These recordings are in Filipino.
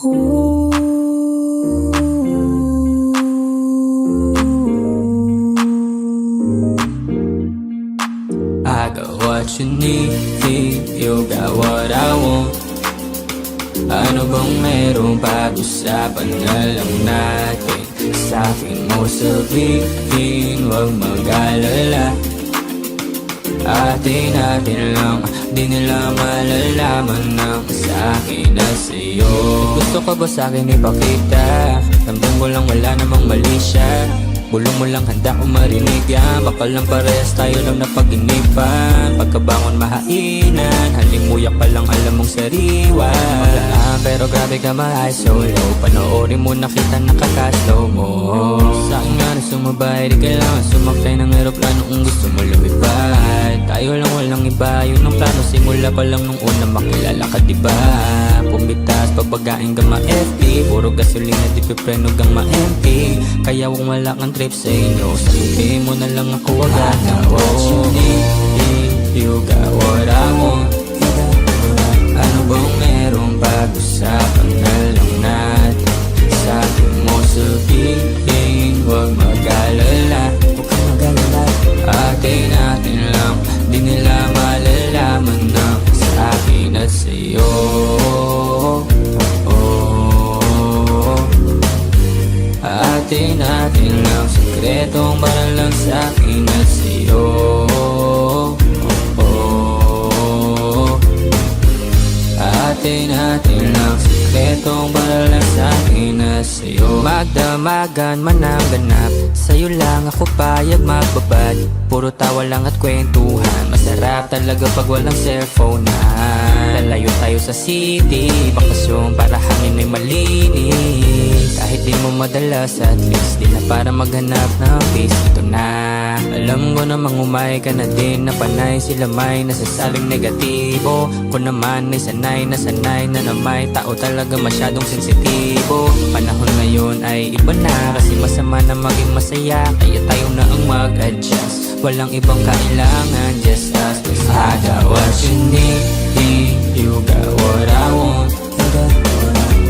Ooh. I got what you need, you got what I want. Ano bang merong pag-usapan na lang natin? Sa'kin mo sabihin, huwag mag-alala. Atin lang, di nila malalaman ng sa'kin na sa'yo. Gusto ka ba sa'kin ipakita? Ramdam ko lang wala namang mali siya. Bulong mo lang handa ko marinig yan. Baka lang parehas tayo lang napag-inipan. Pagkabangon mahainan, halimuyak pa lang alam mong sariwa. Maglaan pero grabe ka ma-high solo. Panoorin mo nakita nakakaslow mo. Sa'kin nga na sumabay, di kailangan sumakay ng aeroplano kung gusto mo lumipad. Tayo lang walang iba, yun ang plano. Simula pa lang nung una makilala ka diba? Pumitas, pabagain ka ma-FP. Puro gasolina, di pipreno kang ma-MP. Kaya kung wala kang trip sa inyo, sabihin mo na lang ako agad na what you need, you got what I want. Ano bang merong pag-usapan na lang natin? Sabi mo sabihin, huwag mag-alala. Huwag kang mag-alala. Atin lang, di nila malalaman na sa akin at sa'yo. Atin lang, sikretong para lang sa'kin at sa'yo. Atin lang, sikretong para lang sa'kin at sa'yo. Magdamagan man ang ganap, sa'yo lang ako payag magbabad. Puro tawa lang at kwentuhan, masarap talaga pag walang cellphone na. Lalayo tayo sa city, bakasyon para hangin ay malinis. Kahit di mo madalas at least di na para maghanap ng peace. Ito na, alam ko namang umay ka na din na panay sila may nasasabing negatibo. Ko naman ay sanay na may tao talaga masyadong sensitibo. Panahon ngayon ay iba na, kasi masama na maging masaya. Kaya tayo na ang mag-adjust, walang ibang kailangan, just us. I got what you need, you got what I want.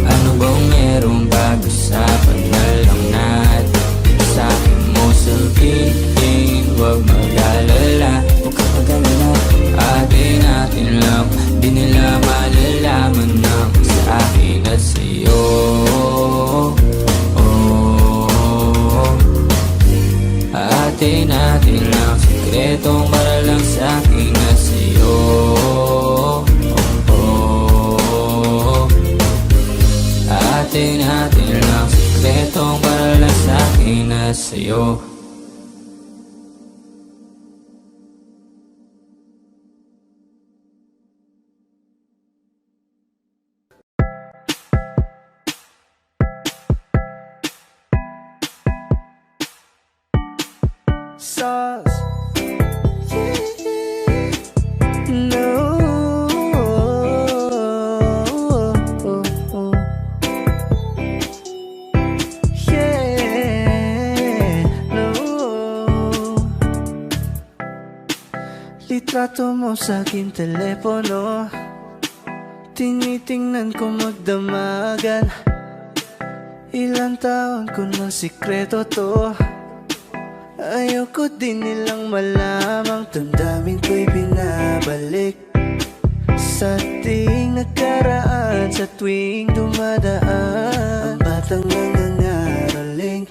Ano bang merong pag-usapan na lang natin? Sa'kin mo sabihin, huwag mag-alala. Huwag ka mag-alala. Atin lang, di nila malalaman na sa akin at sa'yo. Atin lang, sikretong para lang sa'kin at sa'yo. Atin lang, sikretong para lang sa'kin at sa'yo. Sauce. No. Yeah. No. Litrato mo sa aking telepono, tinitingnan ko magdamagan. Ilang taon ko ng sikreto to, ayoko din nilang malamang. Damdamin ko'y binabalik sa ating nakaraan. Sa tuwing dumadaan, ang batang nangangaraling,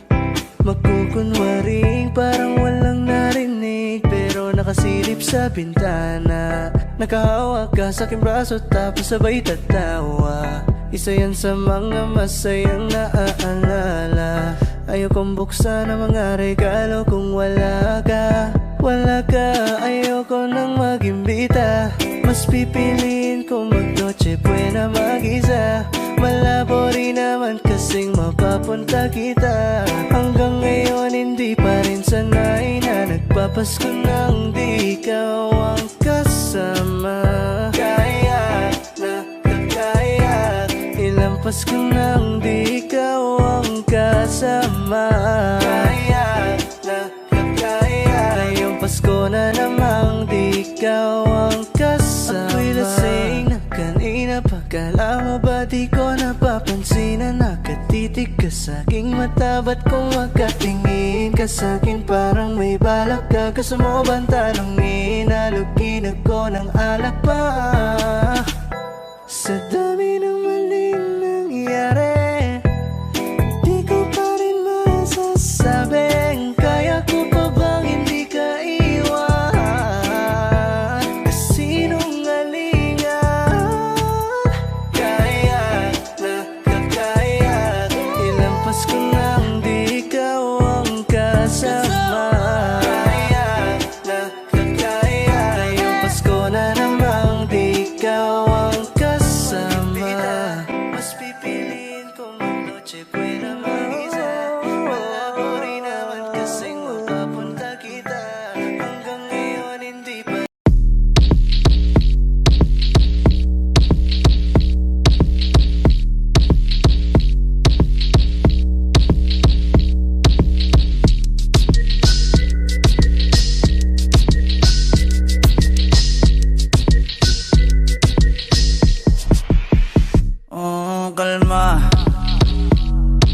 magkukunwaring parang walang narinig, pero nakasilip sa bintana. Nakahawak ka sa aking braso tapos sabay tatawa. Isa yan sa mga masayang naaalala. Ayokong buksan ang mga regalo kung wala ka. Wala ka, ayoko nang mag-imbita. Mas pipiliin kong mag-noche buena mag-isa. Malabo rin naman kasing mapapunta kita. Hanggang ngayon hindi pa rin sanay na nagpapasko nang di ikaw ang kasama. Kaya na kakaya, ilang Pasko nang di ikaw ang kasama. Kaya na kakaya, ngayong Pasko na namang di ikaw ang kasama. Ako'y lasing na kanina pa, kala mo ba di ko napapansin? mata, ba't kung makatingin ka sa'kin parang may balak ka? Gusto mo bang tanongin, alugin ako ng alak pa? Sa dami ng maling nangyari, di ko pa rin masasabing kaya ko pa bang hindi ka iwan? Kasinungalingan, kaya na kakaya, ilampas ko nang di ikaw ang kasama. Kaya na kakaya, ngayong Pasko na namang di ikaw ang kasama. Mas pipiliin kong mag-noche buena mag-isa. Wala ko rin naman kasing mapapunta kita. Hanggang ngayon hindi pa. Kalma,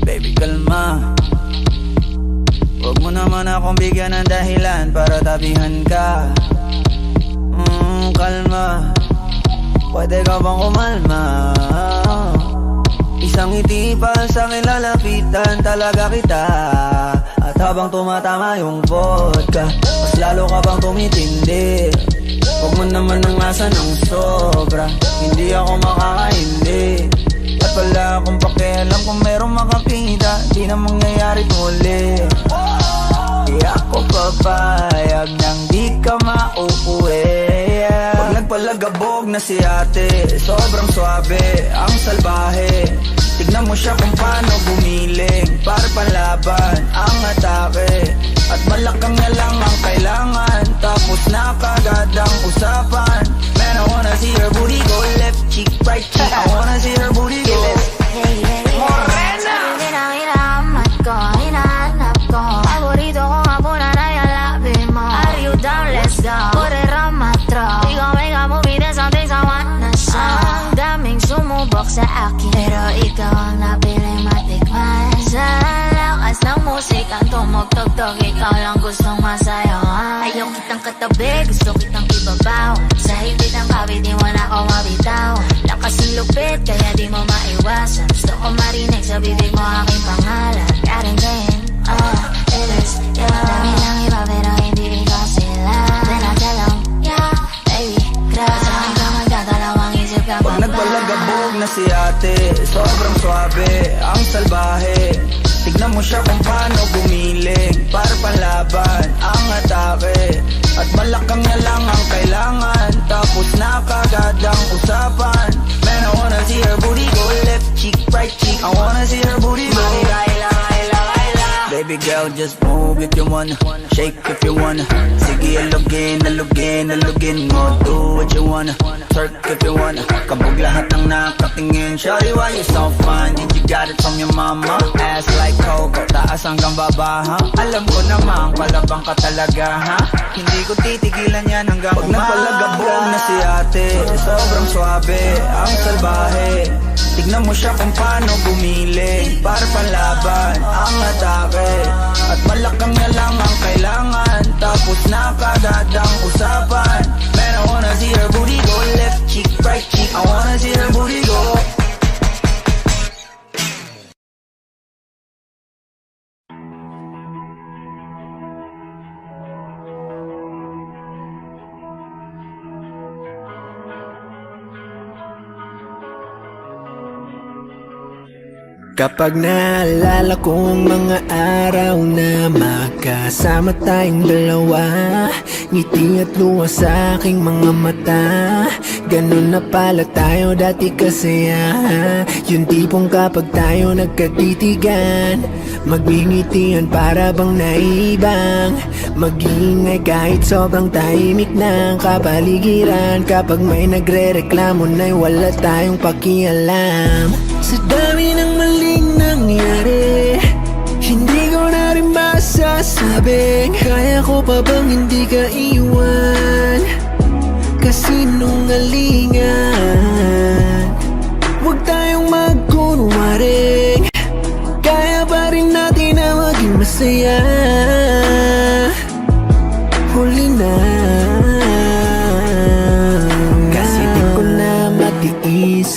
baby kalma. Huwag mo naman akong bigyan ng dahilan para tabihan ka. Kalma, pwede ka bang kumalma? Isang ngiti pa sa akin lalapitan talaga kita. At habang tumatama yung vodka, mas lalo ka bang tumitindi. Huwag mo naman ang asa ng sobra, hindi ako makakaindi. At wala akong pakialam kung merong makakita, di na mangyayari muli. Di ako papayag nang di ka mauuwi. Pag nagpalagabog na si ate, sobrang swabe, ang salbahe. Tignan mo siya kung paano gumiling, para panlaban ang atake. At malakang na lang ang kailangan, tapos na kagad ang usapan. Man, I wanna see her booty go left cheek, right cheek. I wanna see her booty go Morena! Sabi ng ilamat ko, hinahanap ko. Paborito ko nga po na nayalapin mo. Are you down? Let's go. Corre ramatro. Ikaw ay kamumida something sa wanna show. Ang daming sumubok sa akin, pero ikaw ang napiling matikman. Sa lakas ng musikang tumugtog-tog, ikaw lang gustong masayawan. Ayaw kitang katabi, gusto kitang ibabaw. Sa higit ng kabit, di mo na ako mabitaw. Lakas ng lupit, kaya di mo maiwasan. Gusto ko marinig sa bibig mo aking pangalan. Karin Jane, it is you. Dami ng iba pero hindi ikaw sila. Then I tell 'em, yeah, baby, grabe sa akin ka magdadalawang isip ka Pag nagpalagabog na si ate, sobrang swabe, ang salbahe. Tignan mo siya kung paano gumiling, para panlaban ang atake. At malakang na lang ang kailangan, tapos na kagad ang usapan. Man, I wanna see her booty go left cheek, right cheek. I wanna see her booty go Baby girl, just move if you wanna, shake if you wanna. Sige, alugin, alugin, alugin mo. Do what you wanna, twerk if you wanna. Kabog lahat ng nakatingin. Shawty, why you so fine? Did you got it from your mama? Ass like Coco, taas hanggang baba, ha? Alam ko namang palabang ka talaga, ha? Hindi ko titigilan yan hanggang umaga. Pag napalagabog na si ate, sobrang swabe, ang salbahe. Tignan mo siya kung paano gumiling, para panlaban ang atake. At malakang na lang ang kailangan, tapos na kagad ang usapan. Man, I wanna see her booty go left cheek, right cheek. I wanna see her booty go. Kapag naalala ko ang mga araw na magkasama tayong dalawa, ngiti at luha sa aking mga mata. Ganun na pala tayo dati kasaya. Yung tipong kapag tayo nagkatitigan, magbingitian para bang naibang. Mag-iingay kahit sobrang tahimik ng kapaligiran. Kapag may nagre-reklamo na'y wala tayong pakialam. Sa dami ng maling nangyari, hindi ko na rin masasabing kaya ko pa bang hindi ka iwan. Kasinungalingan, huwag tayong magkunwaring kaya pa rin natin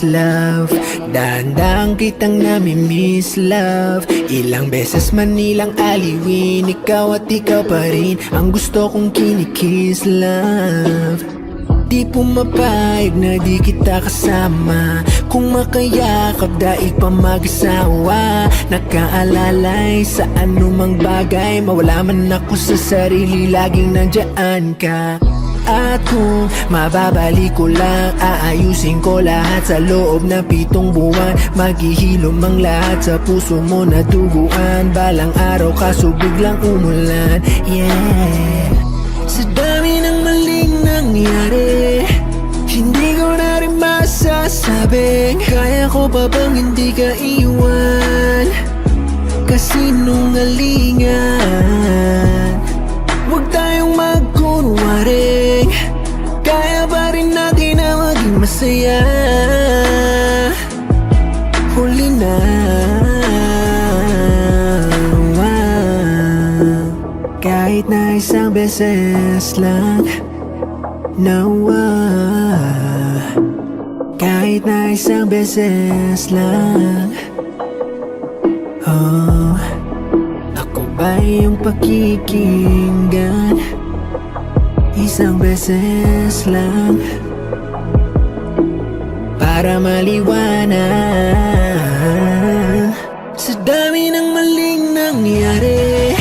love. Dahan-dahan kitang nami-miss love. Ilang beses man nilang aliwin, ikaw at ikaw pa rin ang gusto kong kinikiss love. Di pumapayag na di kita kasama. Kung makayakap daig pa mag-asawa. Nakaalalay sa anumang bagay. Mawala man ako sa sarili, laging nandyan ka. At kung mababalik ko lang, aayusin ko lahat sa loob ng 7 buwan. Maghihilom ang lahat sa puso mo na duguan. Balang araw kaso biglang umulan, yeah. Sa dami ng maling nangyari, hindi ko na rin masasabing kaya ko pa bang hindi ka iwan. Kasinungalingan, huwag tayong magkunwaring. Kaya pa rin natin na maging masaya. Huli na, kahit na isang beses lang. Nawa, kahit na isang beses lang. Oh, ako ba yung pakikinggan? Isang beses lang para maliwanag. Sa dami ng maling nangyari,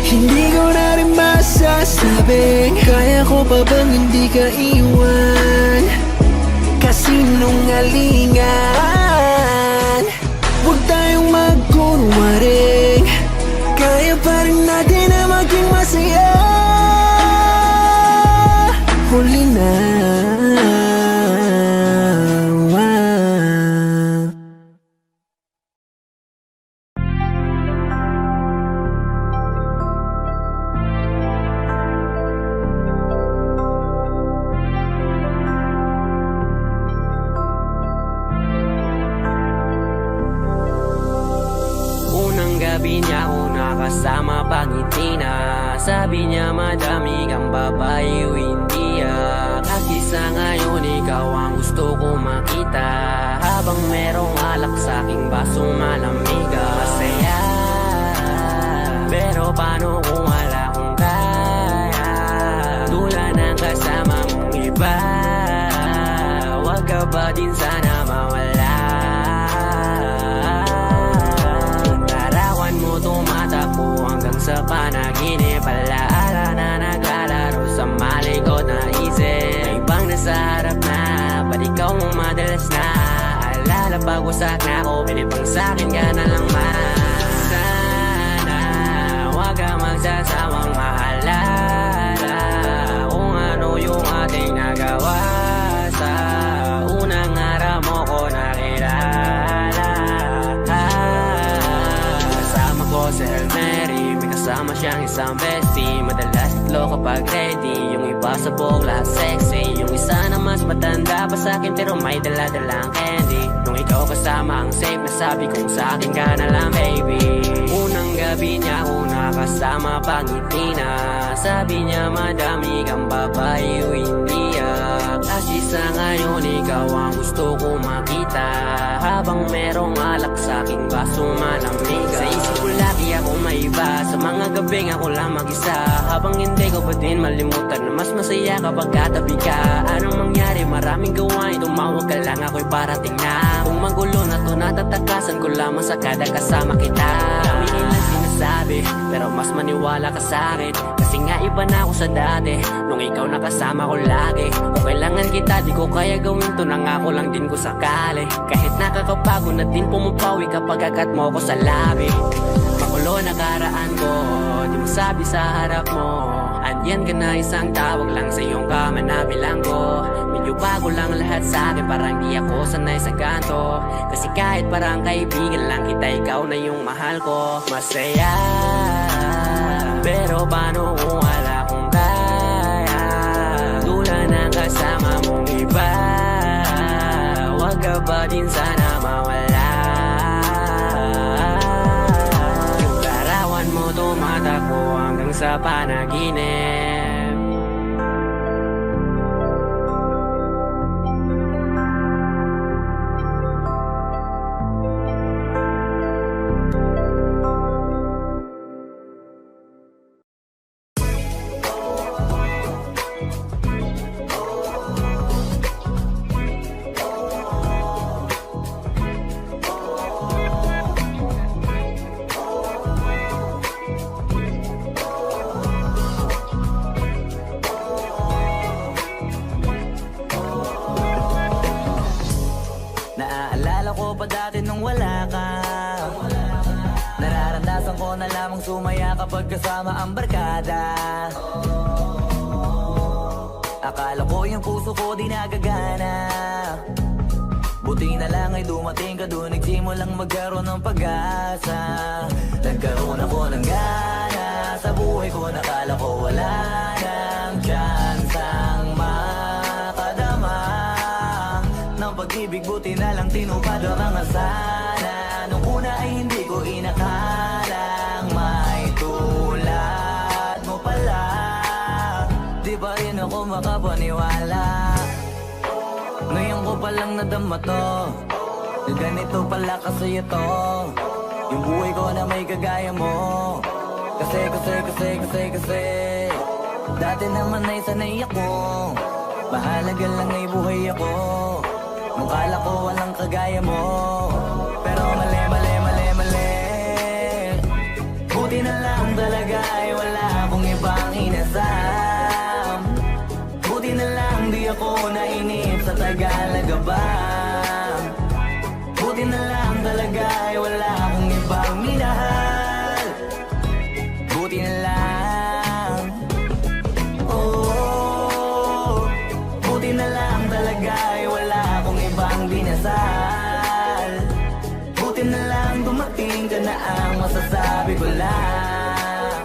hindi ko na rin masasabing kaya ko pa bang hindi ka iwan. Kasinungalingan, huwag tayong magkunwaring. Kaya pa rin natin na maging masaya. Huli na, gabi niya ako nakasama pangiti na. Sabi niya madami kang babae o hindi Kasi sa ngayon ikaw ang gusto ko makita. Habang merong alak sa aking basong malamiga. Masaya, pero paano kung wala kong kaya? Tulad ng kasama mong iba, wag ka ba din sana mawala? Tumatakbo hanggang sa panaginip. Alaala na naglalaro sa malikot na isip. May ibang nasa harap na, ba't ikaw mo madalas na? Alala pag-usak na ako, pinipang sa'kin ka na lang man. Sana wag ka magsasawang maalala kung ano yung ating nagawa. Sa unang araw mo ko nakilala. Si Hail Mary, may kasama siyang isang bestie. Madalas tatlo kapag ready, yung iba sabog, lahat sexy. Yung isa na mas matanda pa sa'kin pero may dala-dalang candy. Nung ikaw kasama ang safe, nasabi kong sa'kin ka na lang baby. Unang gabi niya ako nakasama pangiti na. Sabi niya madami kang babae o hindi Kasi sa ngayon ikaw ang gusto ko makita. Habang merong alak sa'king basong malamiga. Sa isip ko lagi ako maiba, sa mga gabing ako lang mag-isa. Habang hindi ko pa din malimutan na mas masaya kapag katabi ka. Anong mangyari, maraming gawain, tumawag ka lang ako'y parating na. Kung magulo na to, natatakasan ko lamang sa kada kasama kita. Dami nilang sinasabi, pero mas maniwala ka sa'kin. Kasi nga iba na ako sa dati, nung ikaw nakasama ko lagi. Kung kailangan kita, di ko kaya gawin to, nangako lang din ko sakali. Kahit nakakapagod na din pumapawi kapag agat mo ko sa labi. Makulo na karaan ko, di mo sabi sa harap mo. Andyan ka na, isang tawag lang sa iyong kama na bilang ko. Medyo bago lang lahat sa akin, parang di ako sanay sa ganto. Kasi kahit parang kaibigan lang kita, ikaw na yung mahal ko. Masaya, pero paano kung wala kong kaya? Tulad ng kasama mong iba, wag ka ba din sana mawala? Yung larawan mo tumatakbo hanggang sa panaginip. kapag kasama ang barkada. Akala ko yung puso ko di nagagana. Buti na lang ay dumating ka doon, nagsimulang magkaroon ng pag-asa. Nagkaroon ako ng gana sa buhay ko, nakala ko wala nang tsansang makadama ng pag-ibig. Buti na lang tinupad ang mga sana. Nung una ay hindi ko inakalang may tulad mo pala. Di ba rin ako makapaniwala? Ngayon ko palang nadama to, na ganito pala kasi ito, yung buhay ko na may kagaya mo. Kasi dati naman ay sanay ako, mahalaga lang ay buhay ako. Nung kala ko walang kagaya mo, pero mali. Buti na lang talaga ay wala akong ibang inasam. Buti na lang di ako nainip sa Tagalaga ba. Buti na lang talaga ay wala akong ibang minahal. Buti na lang, oh, buti na lang talaga ay wala akong ibang dinasal. Buti na lang dumating ka na ang masasabi ko lang.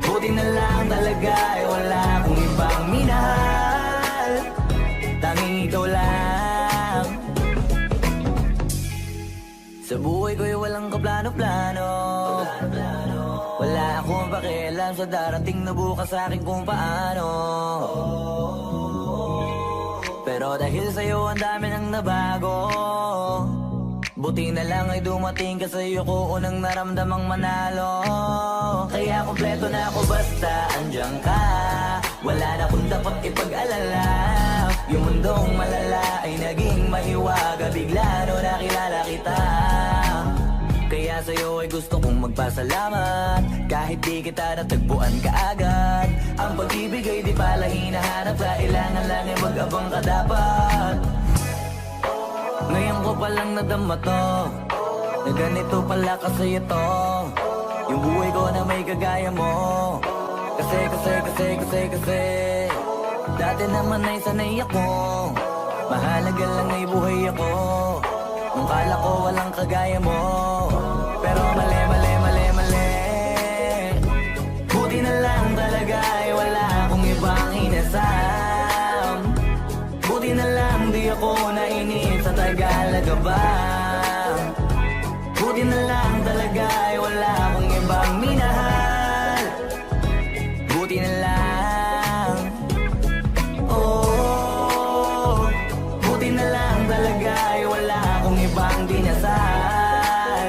Buti na lang talaga ay wala akong ibang minahal. Tanging ikaw lang. Sa buhay ko'y walang kaplano-plano. Wala akong pakialam sa darating na bukas sa akin kung paano. Pero dahil sa'yo ang dami nang nabago. Buti na lang ay dumating ka, sa'yo ko unang naramdamang manalo. Kaya kompleto na ako basta andyan ka. Wala na kung dapat ipag-alala. Yung mundong malala ay naging mahiwaga bigla no nakilala kita. Kaya sa'yo ay gusto kong magpasalamat, kahit di kita natagpuan kaagad. Ang pag-ibig ay di pala hinahanap, kailangan lang ay mag-abang ka dapat. Ngayon ko palang nadama to, na ganito pala kasi ito, yung buhay ko na may kagaya mo. Kasi dati naman ay sanay ako, mahalaga lang ay buhay ako. Nung kala ko walang kagaya mo, pero mali. Buti na lang talaga ay wala akong ibang inasam. Buti na lang di ako nainip sa Tagalaga ba. Buti na lang talaga ay wala akong ibang minahal. Buti na lang, oh, buti na lang talaga ay wala akong ibang dinasal.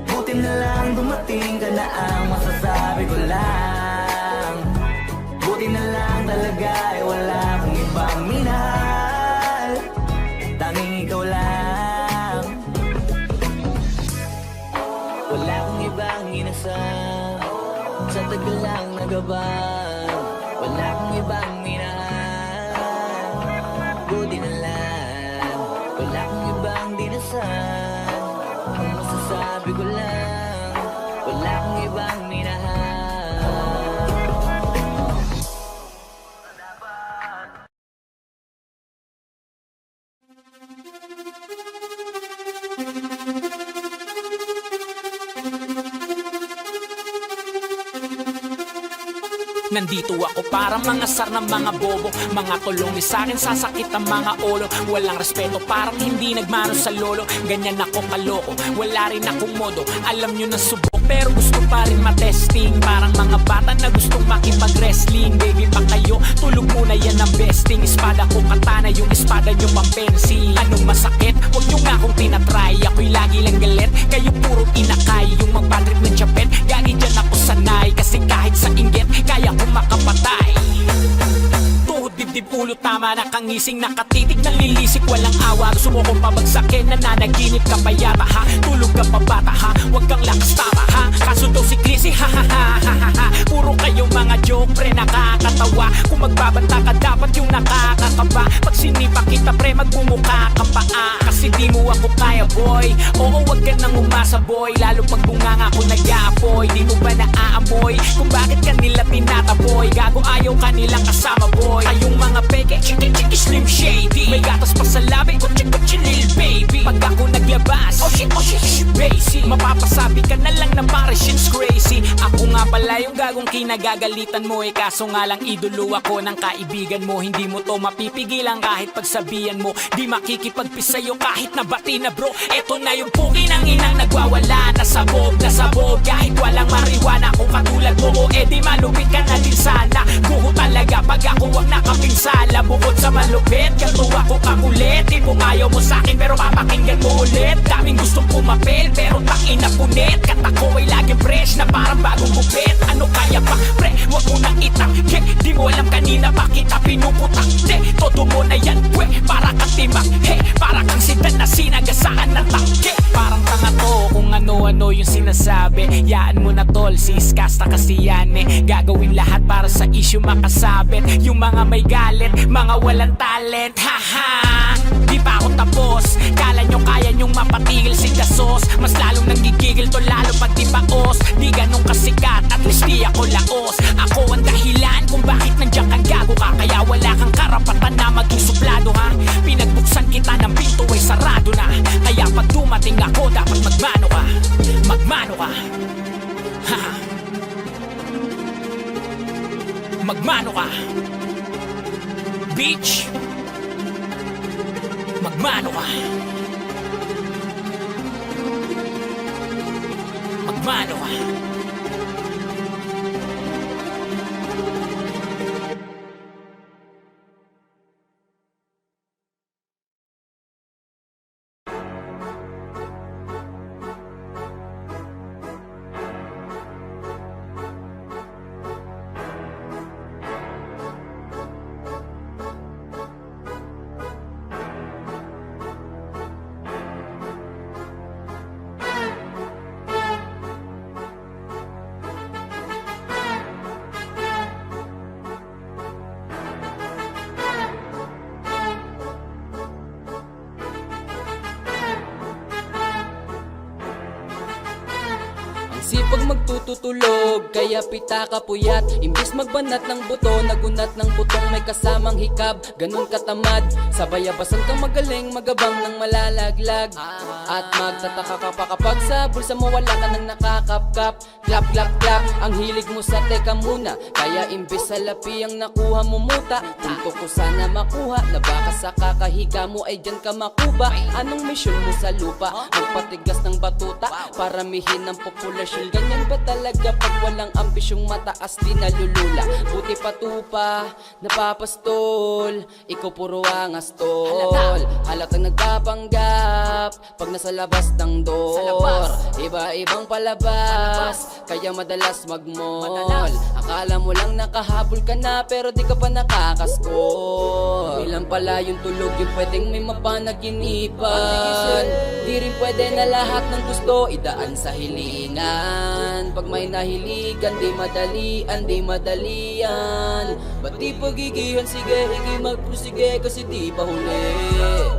Buti na lang dumating ka na ang masasabi ko lang. Buti na lang talaga ay wala akong ibang minahal. Tanging ikaw lang. Wala akong ibang inasal sa tagal lang nagabang. Wala akong ibang minahal. Buti na lang, wala akong ibang dinasal. Ang masasabi ko lang, wala akong ibang minahal. Nandito ako para mangasar ng mga bobo, mga tulong di sa'kin sasakit ang mga ulo. Walang respeto, parang hindi nagmano sa lolo. Ganyan ako kaloko, wala rin akong modo. Alam nyo na subok, pero gusto pa rin matesting. Parang mga bata na gustong makipag-wrestling. Baby pa kayo, tulog muna yan ang besting. Espada ko katana, yung espada nyo mampensi. Anong masakit? Huwag nyo nga akong tinatry. Ako'y lagi lang galit, kayo puro inakay. Yung magpadrip ng chapet, gagi dyan ako sanay. Kasi kahit sa inggit, kaya ko makapatay. Tuhod dibdib ulot tama, nakangising, nakatitig, nalilisik, walang awa. Gusto mo kong pabagsakin, nananaginip ka pa yata ha. Tulog ka pa bata ha, wag kang lakas tama ha. Kaso daw si Chrissy, ha ha ha ha ha ha. Puro kayong mga joke pre, nakakatawa. Kung magbabanta ka dapat yung nakakakaba. Pag sinipa kita pre, magmumukha ka pa kasi di mo ako kaya boy. Oo, wag ka nang umasa boy, lalo pag bunganga ko nag-aapoy. Di mo ba naaamoy kung bakit kanila tinataboy? Gago ayaw kanilang kasama boy. Kayong mga peke, chiki slim shady, may gatas pa sa labi, kutsi lil baby. Pag ako naglabas, oh shit basic, mapapasabi ka na lang na pare shit's crazy. Ako nga pala yung gagong kinagagalitan mo kaso nga lang idolo ako ng kaibigan mo. Hindi mo to mapipigilan kahit pagsabihan mo. Di makikipagpis sa'yo kahit nabati na bro. Eto na yung pugi ng inang nagwawala, nasabog kahit walang mariwana. Kung katulad mo di malupit ka na din sana. Guho talaga pag ako wag nakapinsala. Bukod sa malupit, ganto ako kakulit. Tipong ayaw mo sa'kin pero papakinggan mo ulit. Daming gustong pumapel pero takina punit. Katako ay laging fresh na parang bagong gupit. Ano kaya pa pre, wag mo nang itangke. Di mo alam kanina pa kita pinuputak. Todo mo na yan we, para kang timak. Para kang sidan na sinagasaan ng tangke. Parang tanga to kung ano-ano yung sinasabi. Yaan mo na tol, siskasta kasi yan Gagawin lahat para sa issue makasabit. Yung mga may galit, mga walang talent. Haha, di pa ako tapos. Kala nyo kaya nyong mapatigil si Dasos. Mas lalong nanggigigil to lalo pag di paos. Di ganun kasikat, at least di ako laos. Ako ang dahilan kung bakit nandiyan kang gago ka. Kaya wala kang karapatan na maging suplado ha. Pinagbuksan kita ng pinto ay sarado na. Kaya pag dumating ako dapat magmano ka. Magmano ka. Haha, magmano ka. Bitch, magmano ka. Magmano ka. Sipag magtututulog, kaya pita ka puyat. Imbis magbanat ng buto, nagunat ng butong may kasamang hikab. Ganun katamad, sabayabasan kang magaling, magabang ng malalaglag. At magtataka ka pa kapag sa bulsa mo wala ka nang nakakapkap. Clap, clap, clap, ang hilig mo sa teka muna. Kaya imbis sa lapi ang nakuha mo muta. Punto ko sana makuha, na baka sa kakahiga mo ay dyan ka makuba. Anong mission mo sa lupa? Magpatigas ng batuta, paramihin ang populasyon. Ganyan ba talaga pag walang ambisyong mataas di nalulula? Buti patupa, napapastol, ikaw puro angas tol. Halatang nagpapanggap pag nasa labas ng door. Iba-ibang palabas, kaya madalas magmall. Akala mo lang nakahabol ka na pero di ka pa nakakaskor. Ilan pala yung tulog yung pwedeng may mapanaginipan. Di rin pwede na lahat ng gusto idaan sa hilingan. Pag may nahiligan, di madalian. Ba't di pagigihan, sige, higi magprosige kasi di pa huli.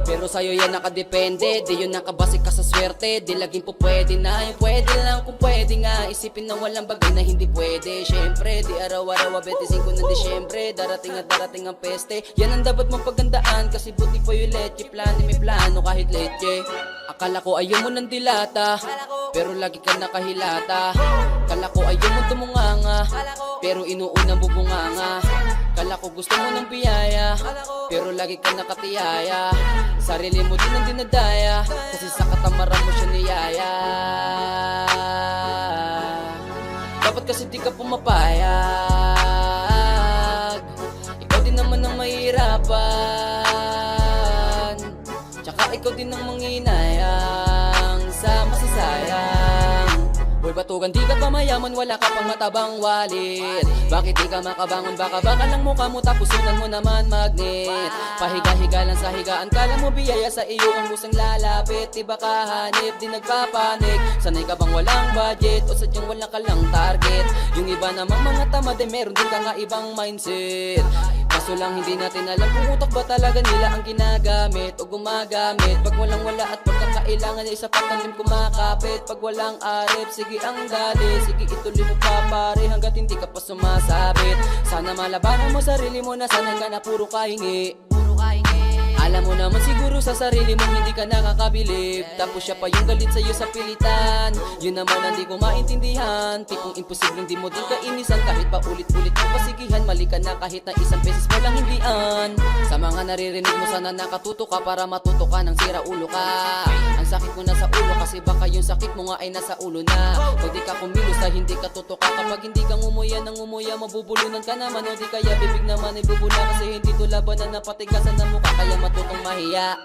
Pero sa'yo yan nakadepende, di yun nakabase ka sa swerte. Di laging po pwede na, yung pwede lang kung pwede nga. Isipin na walang bagay na hindi pwede. Syempre, di araw-araw 25 ng Disyembre. Darating at darating ang peste. Yan ang dapat mong pagandaan, kasi buti pa yung leche. Plano may plano kahit leche. Akala ko ayaw mo ng dilata, pero lagi ka nakahilata. Kala ko ayaw mo tumunganga, pero inuunang bubunganga. Kala ko gusto mo ng biyaya, pero lagi ka nakatiyaya. Sarili mo din ang dinadaya, kasi sa katamaran mo siya niyaya. Dapat kasi di ka pumapayag, ikaw din naman ang mahirapan. Tsaka ikaw din ang manghinayang sa masasayang. Boy, batugan di ka pa mayaman, wala ka pang matabang wallet. Bakit di ka makabangon, baka lang mukha mo tapos sunan mo naman magnet. Pahiga-higa lang sa higaan, kala mo biyaya sa iyo ang musang lalapit. Di ba kahanip, di nagpapanik, sanay ka bang walang budget o sadyang wala ka lang target. Yung iba namang mga tamad eh meron din ka nga ibang mindset. Kaso lang hindi natin alam kung utak ba talaga nila ang ginagamit o gumagamit. Pag walang wala at pagkakailangan ay isa patalim kumakapit. Pag walang arip, sige ang dali, sige ituloy mo pa pare hanggat hindi ka pa sumasabit. Sana malabanan mo sarili mo na sanay ka na puro kahingi. Alam mo naman siguro sa sarili mong hindi ka nakakabilib, tapos siya pa yung galit sa'yo sa pilitan. Yun naman ang di ko maintindihan, tipong imposibleng di mo din kainisan. Kahit pa ulit-ulit mo pasigihan, mali ka na kahit na isang beses mo lang hindian. Sa mga naririnig mo sana nakatuto ka para matuto ka ng sira ulo ka. Ang sakit mo na sa ulo kasi baka yung sakit mo nga ay nasa ulo na. Pag di ka kumilos na hindi ka tutuka, kapag hindi ka ngumuya ng ngumuya mabubulunan ka naman. O di kaya bibig naman ay bubula kasi hindi to labanan na patigasan ng mukha kaya matutong mahiya.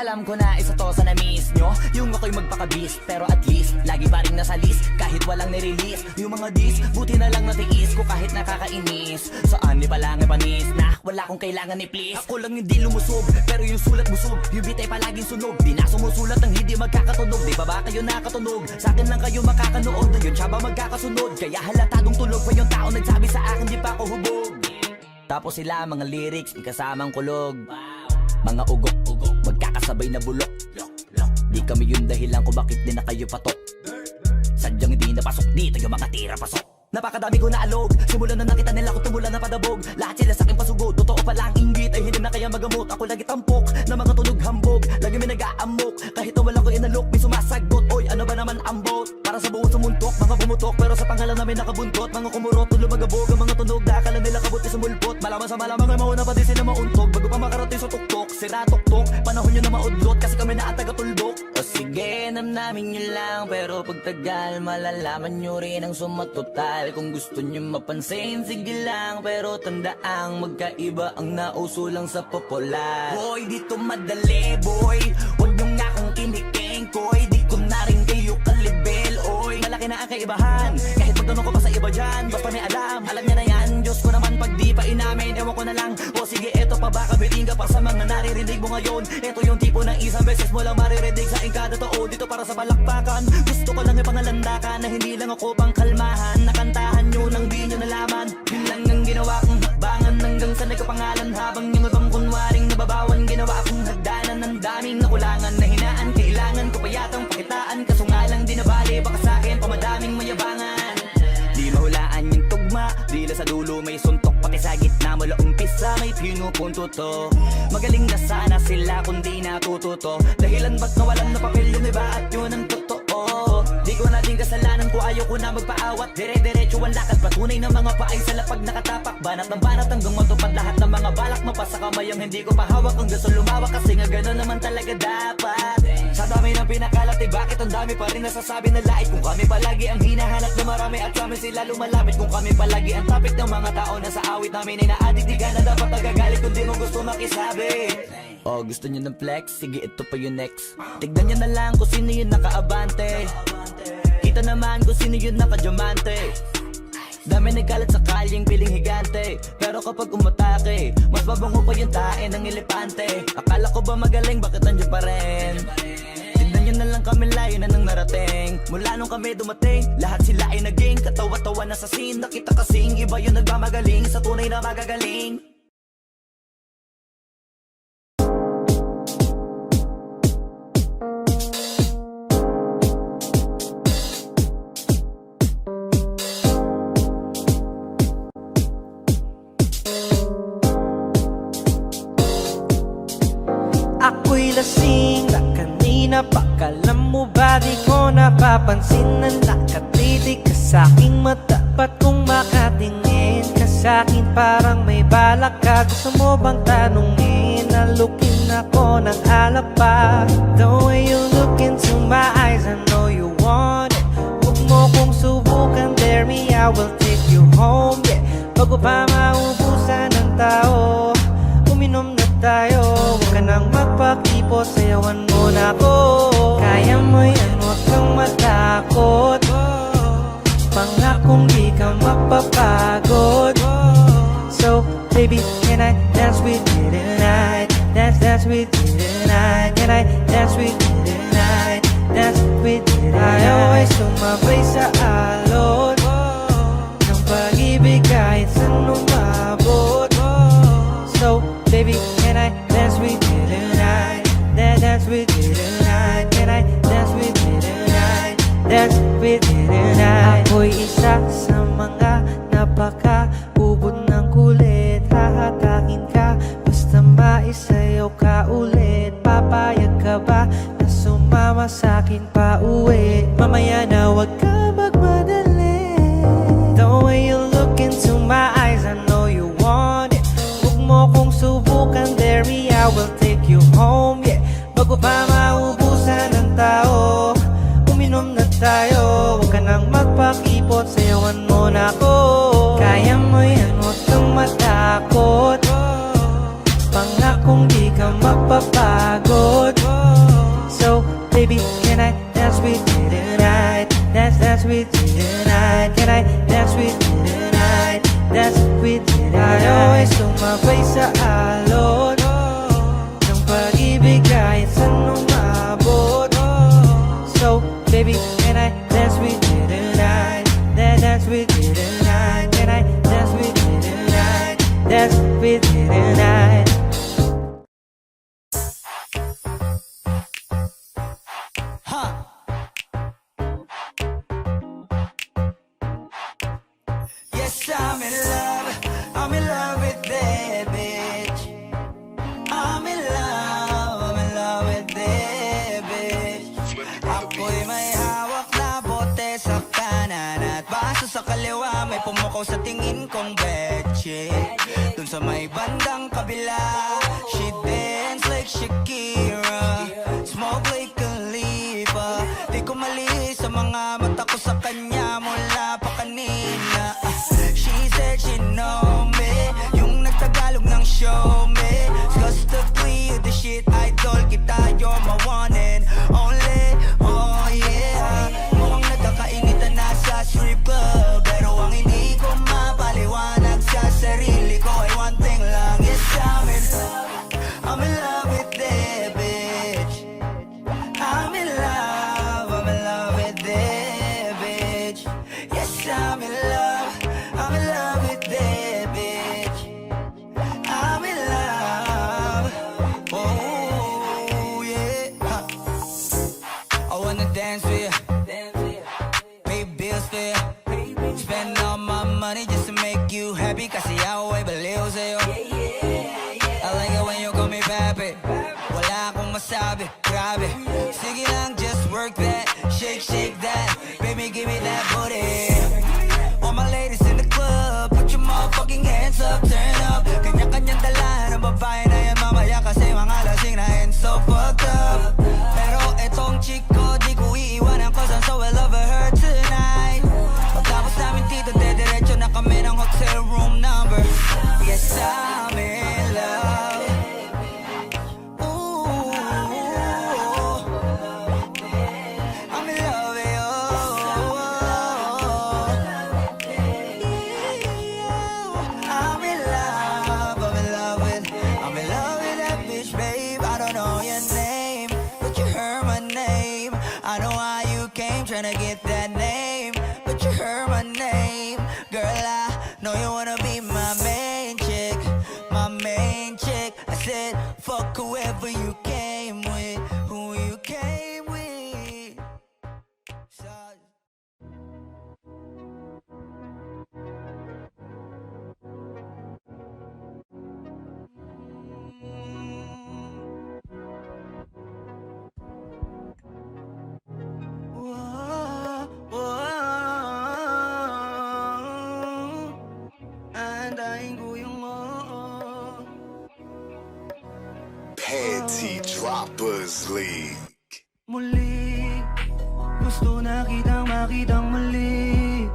Alam ko na isa to sa na-miss nyo, yung ako'y magpakabis, pero at least lagi pa rin nasa list kahit walang nirelease. Yung mga dis, buti na lang natiis ko kahit nakakainis. Saan ni palang panis na wala kong kailangan ni please. Ako lang hindi lumusog, pero yung sulat busog. Yung beat ay palaging sunog, di na sumusulat ng hindi magkakatunog. Di ba ba kayo nakatunog? Sa akin lang kayo makakanood, na yun siya ba magkakasunod? Kaya halatadong tulog pa yung tao nagsabi sa akin di pa ako hubog. Tapos sila mga lyrics, may kasamang kulog. Mga ugok-ugok, magkakasabay na bulok. Di kami yung dahilan kung bakit di na kayo patok. Sadyang hindi napasok dito yung mga tira pasok. Napakadami ko na alog, simulan na nakita nila ko tumula na padabog. Lahat sila sa akin pasugod, totoo pala ang inggit ay hindi na kaya magamot. Ako lagi tampok, na mga tunog hambog. Lagi may nag-aamok, kahit na wala ko inalok. May sumasagot, oy ano ba naman ang bot? Para sa buong sumuntok, mga bumutok. Pero sa pangalan namin nakabuntot, mga kumurot, tulo magabog. Ang mga tunog, akala nila kabuti sumulpot. Malaman sa malamang ay mauna pa din sila mauntog. Bago pa makarating sa tuktok, sira tuktok. Panahon nyo na maudlot, kasi kami na at tagatulbok. O sige, namnamin nyo lang, pero pagtagal malalaman nyo rin ang sumatotal. Kung gusto nyo mapansin, sige lang, pero tandaang magkaiba ang nauso lang sa popular. Boy, dito madali, boy, huwag nyo nga akong kiniking, koy. Di ko na rin kayo kalibel, oy. Malaki na ang kaibahan, kahit magtanong ko pa sa iba dyan. Basta may alam niya na yan. Diyos ko naman pag di pa inamin, ewan ko na lang. O sige, eto pa baka biting ka pa sa mga naririnig mo ngayon. Eto yung tipo ng isang beses mo lang maririnig sa ingkada tao. Dito para sa balakpakan, gusto ko lang ipangalandakan na hindi lang ako pang kalmahan. Nakantahan nyo nang di nyo nalaman. Yun lang ang ginawa kong hakbangan hanggang sa nagkapangalan. Habang yung ibang kunwaring nababawan, ginawa akong hagdanan ng daming nakulangan na hinaan. Kailangan ko pa yatang pakitaan, kaso nga lang di nabali. Baka sa'kin pamadaming mayabangan. Di mahulaan yung tugma, dila sa dulo may suntok. Pati sa gitna mula umpisa may pinupunto to. Magaling na sana sila kung di natututo. Dahilan ba't nawalan na papel yung iba at yun ang totoo. Di ko na din kasalanan ko, ayaw ko na magpaawat. Dire-diretso ang lakad, patunay ng mga paay sa lapag nakatapak. Banat ng banat hanggang matupad lahat ng mga balak. Mapasa kamay ang hindi ko pahawak, ang gusto lumawak. Kasi nga gano'n naman talaga dapat. Sa dami ng pinakalat, eh bakit ang dami pa rin nasasabi na lait? Kung kami palagi ang hinahanap na marami at sa amin sila lumalapit. Kung kami palagi ang topic ng mga tao na sa awit namin ay na-addict. Di ka na dapat nagagalit kung di mo gusto makisabi. Oh, gusto nyo ng flex? Sige, ito pa yung next. Tignan nyo na lang kung sino yung nakaabante. Kita naman kung sino yung nakadiamante. Dami nagkalat sa kalyeng piling higante. Pero kapag umatake, mas mabango pa yung tae ng elepante. Akala ko ba magaling, bakit nandiyan pa rin? Tignan nyo na lang kami, layo na nang narating. Mula nung kami dumating, lahat sila ay naging katawa-tawa na sa scene. Nakita kasing iba yung nagmamagaling sa tunay na magagaling. Ako'y lasing na kanina napak. Alam mo ba di ko napapansin na nakatitig ka sa aking mata? Ba't kung makatingin ka sa akin parang may balak ka? Gusto mo bang tanungin? Nalukin ako ng alapa. The way you look into my eyes, I know you want it. Huwag mo kong subukan, dare me, I will take you home, yeah. Bago pa maubusan ng tao, uminom na tayo. Huwag ka nang magpakipo, sayawan mo na ako. Kaya mo yan, huwag kang matakot. Pangakong di ka mapapagod. So, baby, can I dance with you tonight? Dance with you tonight. Can I dance with you tonight? Dance with you tonight. I always sumabay sa alon ng pag-ibig kahit saan umabot. So, baby, can I dance with you tonight? Dance with you tonight. Can I dance with you tonight? Dance with you tonight. Ako'y isa sa mga napaka-ubod ng kulit. Hahatakin ka, basta maisayaw ka ulit. Papayag ka ba na sumama sa'kin pa uwi? Mamaya na wag ka magmadali. The way you look into my eyes, I know you want it. Huwag mo kong subukan, dare me, I will take you home, yeah. Bago pa maubusan ng tao, uminom na tayo. Huwag ka nang magpakipot, sayawan mo na ako. Kaya mo yan, huwag kang matakot. Pangakong di ka mapapagod. So, baby, can I dance with you tonight? Dance with you tonight. Can I dance with you tonight? Dance with you tonight. I always sumabay sa alon ng pag-ibig kahit saan umabot. So, baby, can I dance with you tonight? Dance with you tonight. Can I dance with you tonight? Dance with you tonight. Yes, I'm in love with that bitch. I'm in love with that bitch. Ako'y may hawak na bote sa kanan at baso sa kaliwa, may pumukaw sa tingin kong betche. Dun sa may bandang kabila, she dance like Shakira, smoke like Khalifa. Di ko mali sa mga mata ko sa kanya mula pa kanina. She said she know me, yung nagtagalog ng show me. Disgustively, you the shit idol kita, you're my one and only. Oh yeah, mukhang nagkakainitan na sa strip club, pero ang hindi ko mapaliwanag sa sarili ko ay one thing lang. Yes, I'm in love with that bitch. I'm in love with that bitch. Yes, I'm in love with that bitch. I'm in love. Oh yeah. I wanna dance with you, pay bills for you, spend all my money just to make you happy. Kasi ako ay baliw sa'yo. I like it when you call me papi. Wala akong masabi, grabe. Sige lang, just work that, shake that. Baby, give me that booty. All my ladies in the club, put your motherfucking hands up, turn up. Kanya-kanyang dala ng babae na yan mamaya, kasi mga lasing na and so fucked up. Pero etong chick ko, di ko iiwanan, cause I'm so in love with her tonight. Pagkapos namin dito, dediretso na kami ng hotel room number. Yes, I'm in love. Ooh, I'm in love with you. I'm in love with that bitch, babe. I don't know your name, but you heard my name. I know how you came, tryna get that name, but you heard my name. Girl, I know you wanna be my main chick, my main chick. I said, fuck whoever you came with, who you came with. So Mighty Droppers League. Muli, gusto na kitang makitang muli,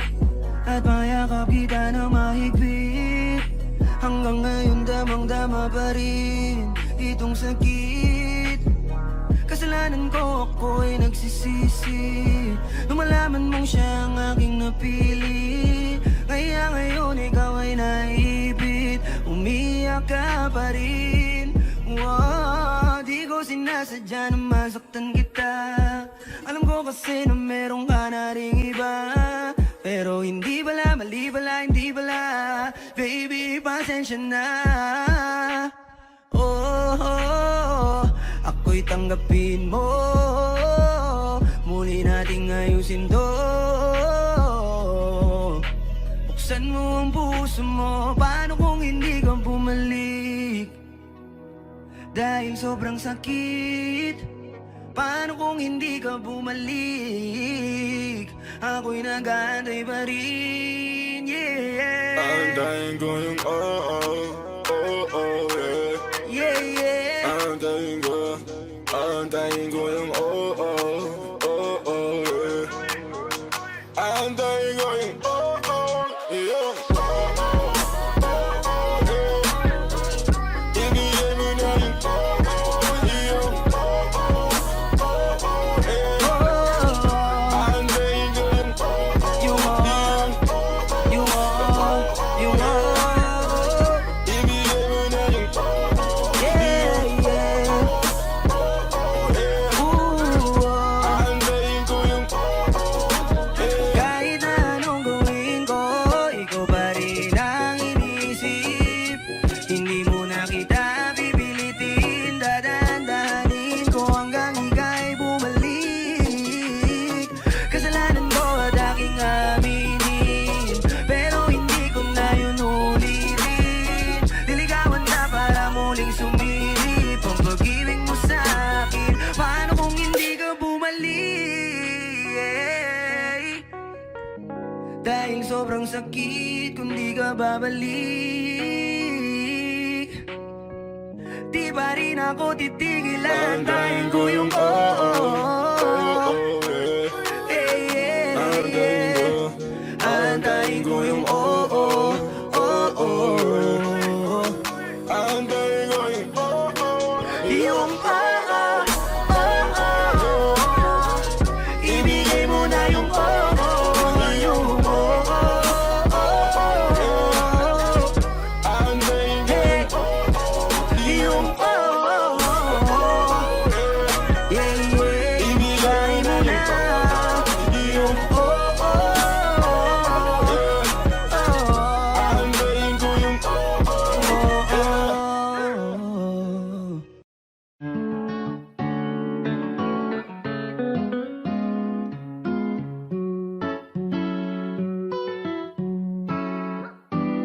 at mayakap kita na mahigpit. Hanggang ngayon damang-dama pa rin itong sakit. Kasalanan ko, ako'y nagsisisi nung malaman mong siya ang aking napili. Kaya ngayon ikaw ay naipit, umiyak ka pa rin. Wow, di ko sinasadya na masaktan kita. Alam ko kasi na meron ka na ring iba, pero hindi pala, mali pala, hindi pala. Baby, pasensya na. Oh, ako'y tanggapin mo, muli nating ayusin to. Buksan mo ang puso mo, paano kung hindi ka bumalik? Dahil sobrang sakit, paano kung hindi ka bumalik? Ako'y nag-aantay pa rin, yeah. Aantayin ko yung oh, yeah. Yeah. Aantayin ko yung oh, yeah. Aantayin ko yung yeah. Ibigay mo na yung yeah. Aantayin ko yung ibigay mo na yung aantayin ko yung Kahit na anong gawin ko, ikaw pa rin ang inisip. Hindi mo na kita pipilitin, dadandanin ko hanggang ika'y bumalik. Kasalanan ko at aking aminin, pero hindi ko na yun ulitin. Diligawan na para muling sumilip ang pag-ibig mo sa akin. Paano kung hindi ka bumalik? Dahil sobrang sakit kung di ka babalik. Di pa rin ako titigil, aantayin ko yung aantayin ko yung aantayin ko yung ibigay mo na yung aantayin ko yung ibigay mo na yung aantayin ko yung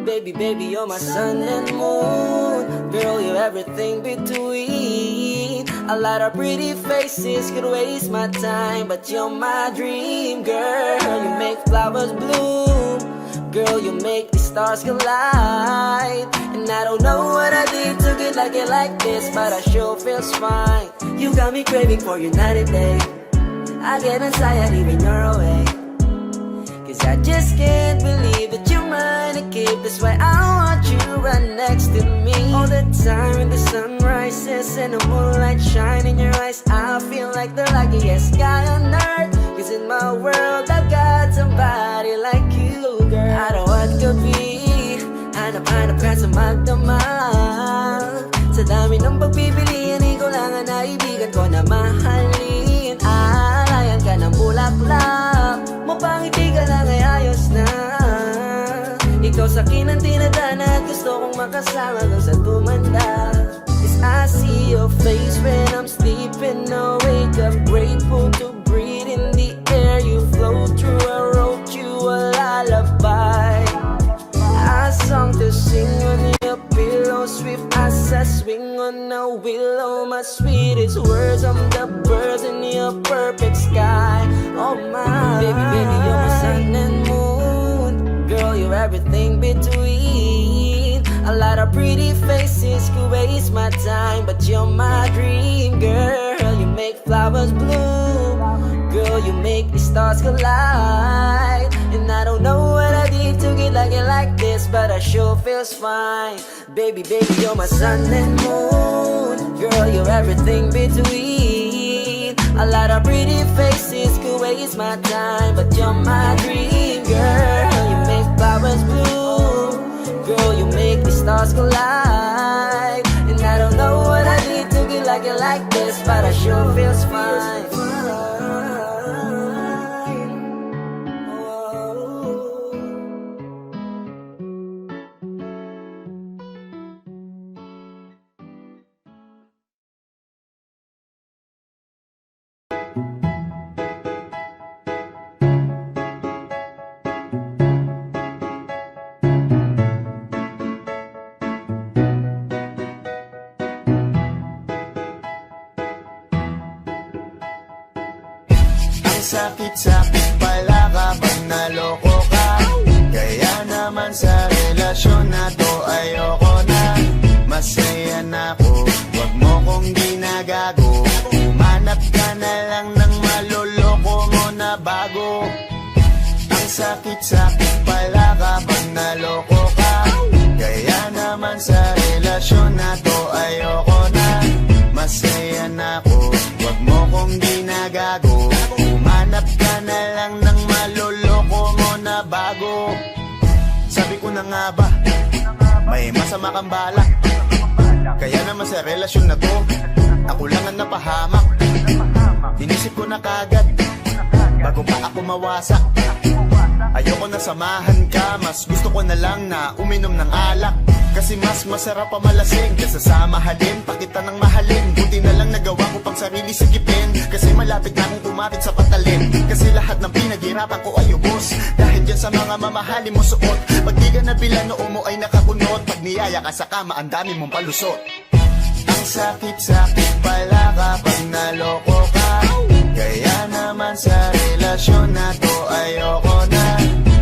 Baby, baby, you're my sun and moon. Girl, you're everything between. A lot of pretty faces could waste my time, but you're my dream, girl. You make flowers bloom. Girl, you make the stars collide. And I don't know what I did to get like this, but I sure feels fine. You got me craving for you night and day. I get anxiety when you're away, 'cause I just can't believe that you're mine to keep. That's why I want you right next to me all the time. When the sun rises and the moonlight shine in your eyes, I feel like the luckiest guy on earth. 'Cause in my world I've got somebody like you, girl. I don't want to be hanap-hanap ka sa magdamag. Sa dami ng pagpipilian, ikaw lang ang naibigan ko na mahalin. Alayan ka ng bulaklak, mapangiti ka lang ay ayos na. Ikaw sa akin ang tinadana at gusto kong makasama kang sa tumanda. 'Cause I see your face when I'm sleeping, I wake up grateful to breathe in the air you flow through. I wrote you a lullaby, a song to sing on your pillow, swift as a swing on a willow. My sweetest words, I'm the birds in your perfect sky. Oh my, baby, baby, you're my sun and moon. Girl, you're everything between. A lot of pretty faces could waste my time, but you're my dream girl. You make flowers bloom, girl, you make the stars collide. And I don't know what I did to get like it like this, but I sure feels fine. Baby, baby, you're my sun and moon, girl, you're everything between. A lot of pretty faces could waste my time, but you're my dream girl. You make flowers bloom, girl, you make the stars collide. And I don't know what I did to get like it like this, but I sure feels fine. Sakit-sakit pala kapag naloko ka. Kaya naman sa relasyon na to ayoko na. Masaya na ako, wag mo kong ginagago. Umanap ka na lang ng maloloko mo na bago. Ang sakit-sakit pala kapag naloko ka. Kaya naman sa relasyon na to ayoko na. Masaya na ako, wag mo kong ginagago. Umanap ka na lang ng maloloko mo na bago. Sabi ko na nga ba, may masama kang balak. Kaya naman sa relasyon na to, ako lang ang napahamak. Inisip ko na kagad, bago pa ako mawasak. Ayoko na samahan ka, mas gusto ko na lang na uminom ng alak. Kasi mas masarap pa malasing kesa sa mahalin, pakita ng mahalin. Buti na lang nagawa ko pang sarili sigipin, kasi malapit na akong kumapit sa patalin. Kasi lahat ng pinaghirapan ko ay ubos, dahil dyan sa mga mamahalin mo suot. Pag di ka nabila noo mo ay nakabunot, pag niyaya ka sa kama ang dami mong palusot. Ang sakit-sakit pala kapag naloko ka. Kaya naman sa relasyon na to ayoko na.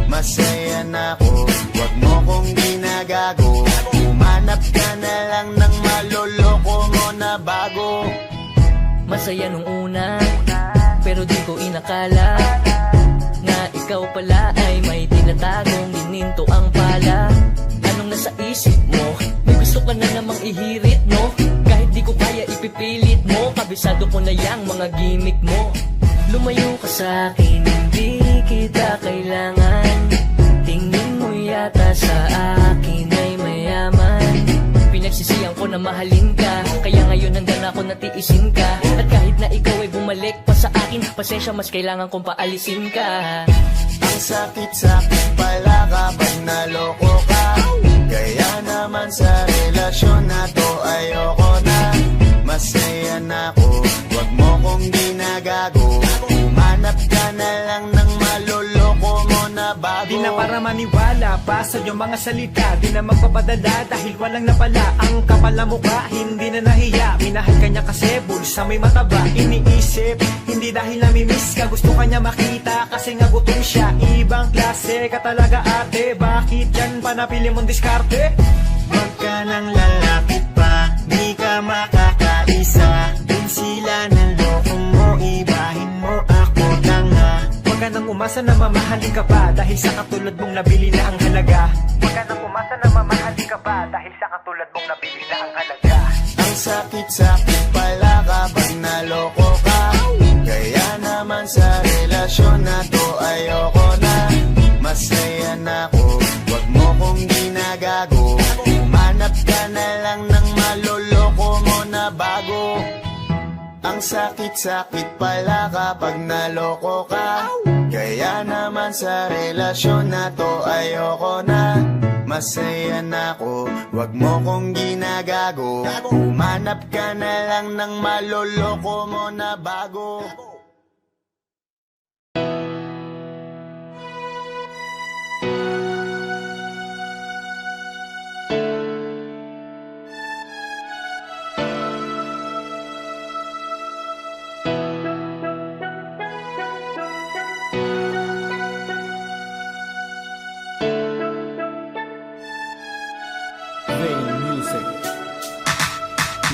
Masaya na ako, wag mo kong ginagago. Umanap ka na lang ng maloloko mo na bago. Masaya nung una, pero di ko inakala na ikaw pala ay may tinatagong gininto ang pala. Anong nasa isip mo? May gusto ka na namang ihirit, no? Kahit di ko kaya ipipilit mo, kabisado ko na yang mga gimmick mo. Lumayo ka sa akin, hindi kita kailangan. Tingin mo yata sa akin ay mayaman. Pinagsisiyang ko na mahalin ka, kaya ngayon handa na ako natiisin ka. At kahit na ikaw ay bumalik pa sa akin, pasensya mas kailangan kong paalisin ka. Ang sakit-sakit pala kapag naloko ka. Kaya naman sa relasyon na to ayoko na. Masaya na ako, wag mo kong ginagago. Umanap ka na lang ng maloloko mo na bago. Di na para maniwala pa sa iyong mga salita. Di na magpapadala dahil walang napala. Ang kapal na mukha, hindi na nahiya. Minahal ka niya kasi bulsa may mataba. Iniisip, hindi dahil namimiss ka. Gusto ka niya makita kasi nga gutom siya. Ibang klase ka talaga ate. Bakit yan pa napili mong diskarte? Wag ka nang lalapit pa, di ka makakaisa. Din sila ng loko mo, ibahin mo ako na nga. Huwag ka nang umasa na mamahalin ka pa, dahil sa katulad mong nabili na ang halaga. Huwag ka nang umasa na mamahalin ka pa, dahil sa katulad mong nabili na ang halaga. Ang sakit-sakit pala kapag naloko ka. Kaya naman sa relasyon na to ayoko na. Masaya na ako, wag mo kong ginagago. Umanap ka na lang ng maloloko mo na bago. Ang sakit-sakit pala kapag naloko ka. Kaya naman sa relasyon na to ayoko na. Masaya na ako, wag mo kong ginagago. Umanap ka na lang ng maloloko mo na bago.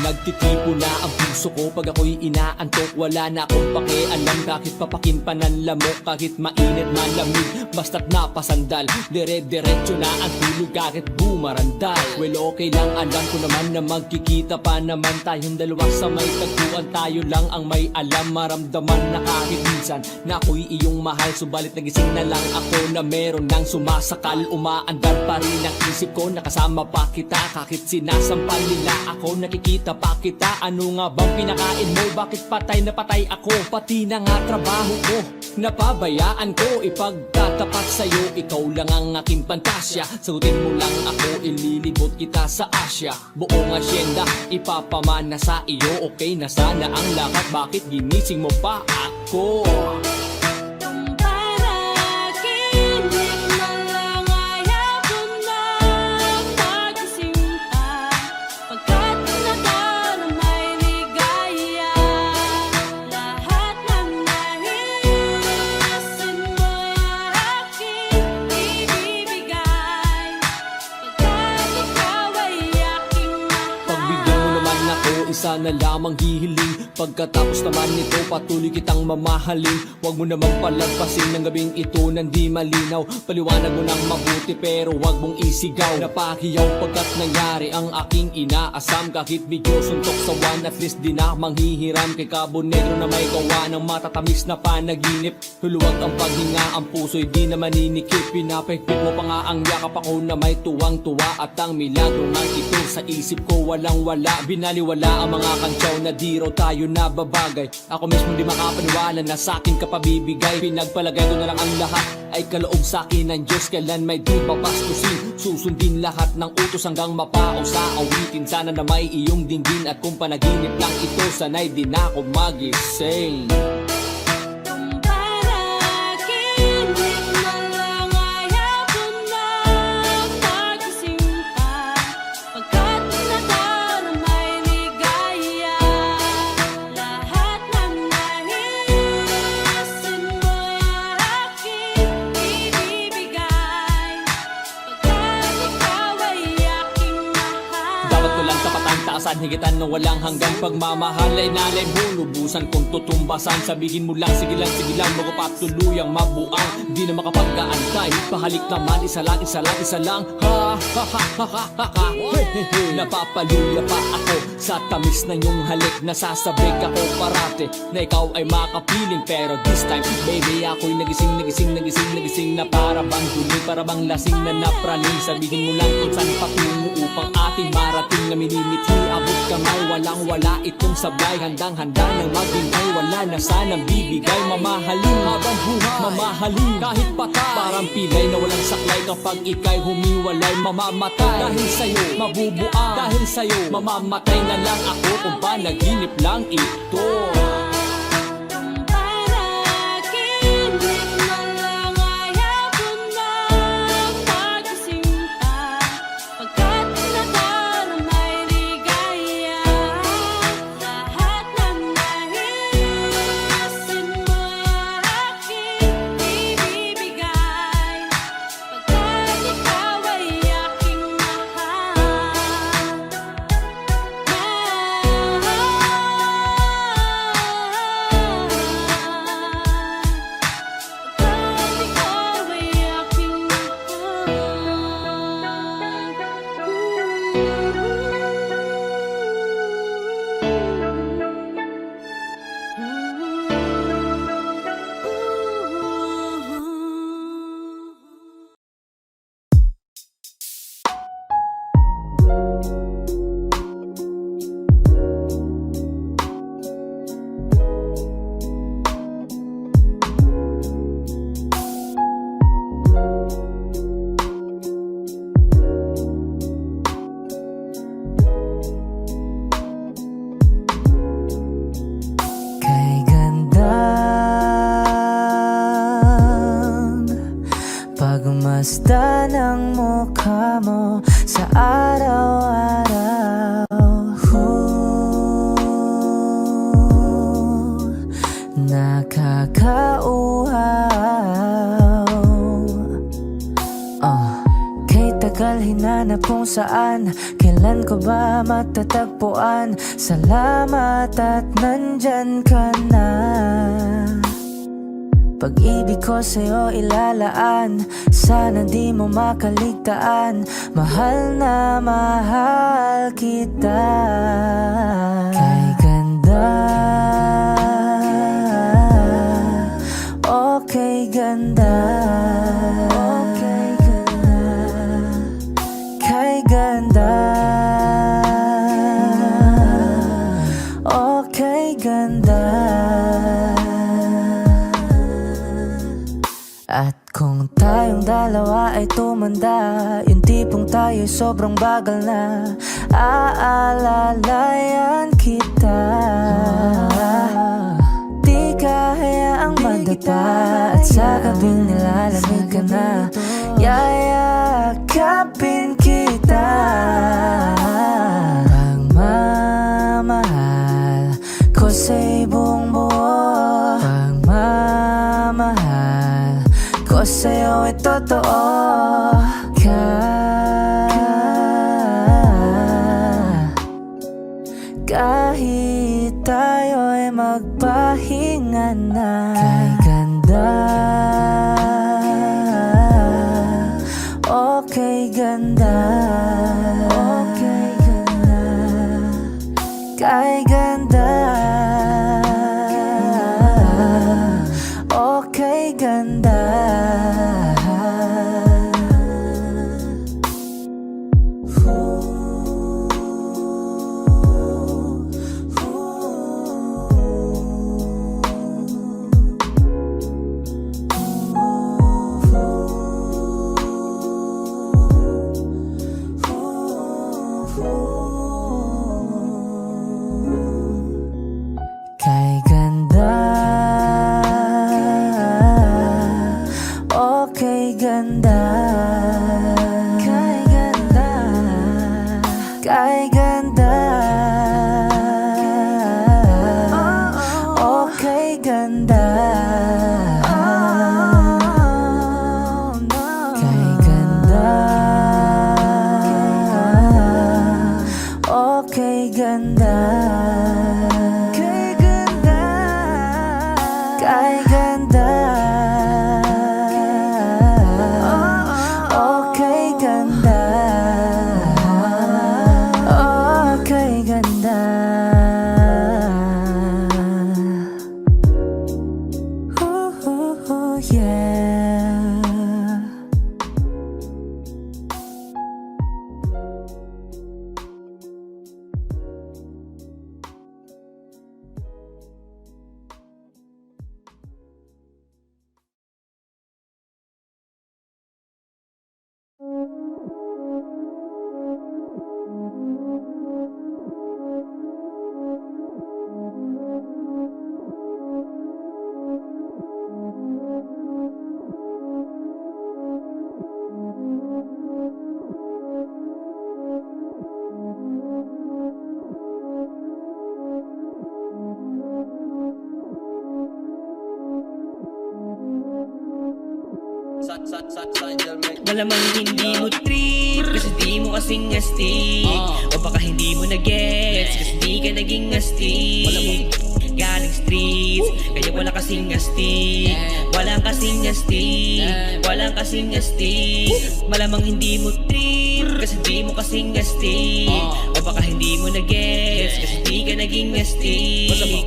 nagtitipo na ang puso ko pag ako'y inaantok. Wala na akong pakialam kahit papakin pa ng lamok, kahit mainit man lamig, basta't napasandal. Dire-diretso na ang tulog kahit bumarandal. Well okay lang, alam ko naman na magkikita pa naman tayong dalawa sa may tagpuan. Tayo lang ang may alam, maramdaman na kahit minsan na ako'y iyong mahal. Subalit nagising na lang ako na meron nang sumasakal. Umaandar pa rin ang isip ko, nakasama pa kita kahit sinasampal nila ako. Nakikita pa kita, ano nga bang pinakain mo? Bakit patay na patay ako? Pati na nga trabaho ko, napabayaan ko. Ipagtatapat sa'yo, ikaw lang ang aking pantasya. Sagutin mo lang ako, ililibot kita sa Asya. Buong asyenda, ipapamana sa iyo. Okay na sana ang lahat, bakit ginising mo pa ako? Isa na lamang hihiling, pagkatapos naman nito patuloy kitang mamahalin. Huwag mo namang palagpasin ng gabing ito nang di malinaw. Paliwanag mo nang mabuti pero huwag mong isigaw. Napahiyaw pagkat nangyari ang aking inaasam. Kahit medyo suntok sa one, at least di na manghihiram. Kay Cabo Negro na may gawa ng matatamis na panaginip. Huluwag ang paghinga, ang puso'y di na maninikip. Pinapahigpit mo pa nga ang yakap ako na may tuwang-tuwa. At ang milagro nga ito sa isip ko walang-wala. Binaliwala ang mga kantsaw na di raw tayo nababagay. Ako mismo di makapaniwala na sa'kin ka pabibigay. Pinagpalagay ko na lang ang lahat ay kaloob sa'kin ng Diyos. Kailan may di papastusin, susundin lahat ng utos hanggang mapao sa awitin. Sana na may iyong dinggin at kung panaginip lang ito, sana'y di na ako magising. Higitan ng walang hanggang pagmamahal ay nalay mo. Lubusan kong tutumbasan, sabihin mo lang sige lang magpatuluyang mabuang. Di na makapag-aantay, pahalik naman isa lang ha ha ha ha ha ha. Napapaluya pa ako sa tamis na iyong halik. Nasasabik ako parate na ikaw ay makapiling. Pero this time baby ako'y nagising na para bang huli, para bang lasing na napraning. Sabihin mo lang kung saan patungo upang ating marating na minimiti. Abot kamay, walang-wala itong sablay. Handang-handang nang maghintay, wala na sanang bibigay. Mamahalin habang buhay, mamahalin kahit patay. Parang pilay na walang saklay kapag ika'y humiwalay. Mamamatay dahil sa'yo, mabubuang dahil sa'yo. Mamamatay na lang ako kung panaginip lang ito. Pagmasdan ang mukha mo sa araw-araw. Nakakauhaw. Kay tagal hinanap kung saan, kailan ko ba magtatagpuan. Salamat at nandyan ka na. Pag-ibig ko sa'yo ilalaan, sana di mo makaligtaan. Mahal na mahal kita. Kay ganda, okay ganda, okay ganda, kay ganda, okay ganda. At kung tayong dalawa ay tumanda, yung tipong tayo'y sobrang bagal na, aalalayan kita. Di ka hayaang madapa, at sa gabing nilalamig ka na, yayakapin kita. Pagmamahal ko sa'y buong buo, pagmamahal ko sa'yo ay totoo. Kahit tayo'y magpahinga na. Kay ganda, okay ganda, okay ganda, kay ganda, okay ganda. Kay ganda, okay ganda, kay ganda, kay ganda, okay ganda, kay ganda, okay ganda. Kay ganda, okay ganda, okay ganda. Ooh, yeah. Malamang hindi mo trip, kasi di mo kasing astig. O baka hindi mo na-gets, kasi di ka naging astig. Galing streets, kaya wala kasing astig. Walang kasing astig, walang kasing astig. Malamang hindi mo trip, kasi di mo kasing astig. O baka hindi mo na-gets, kasi di ka naging astig.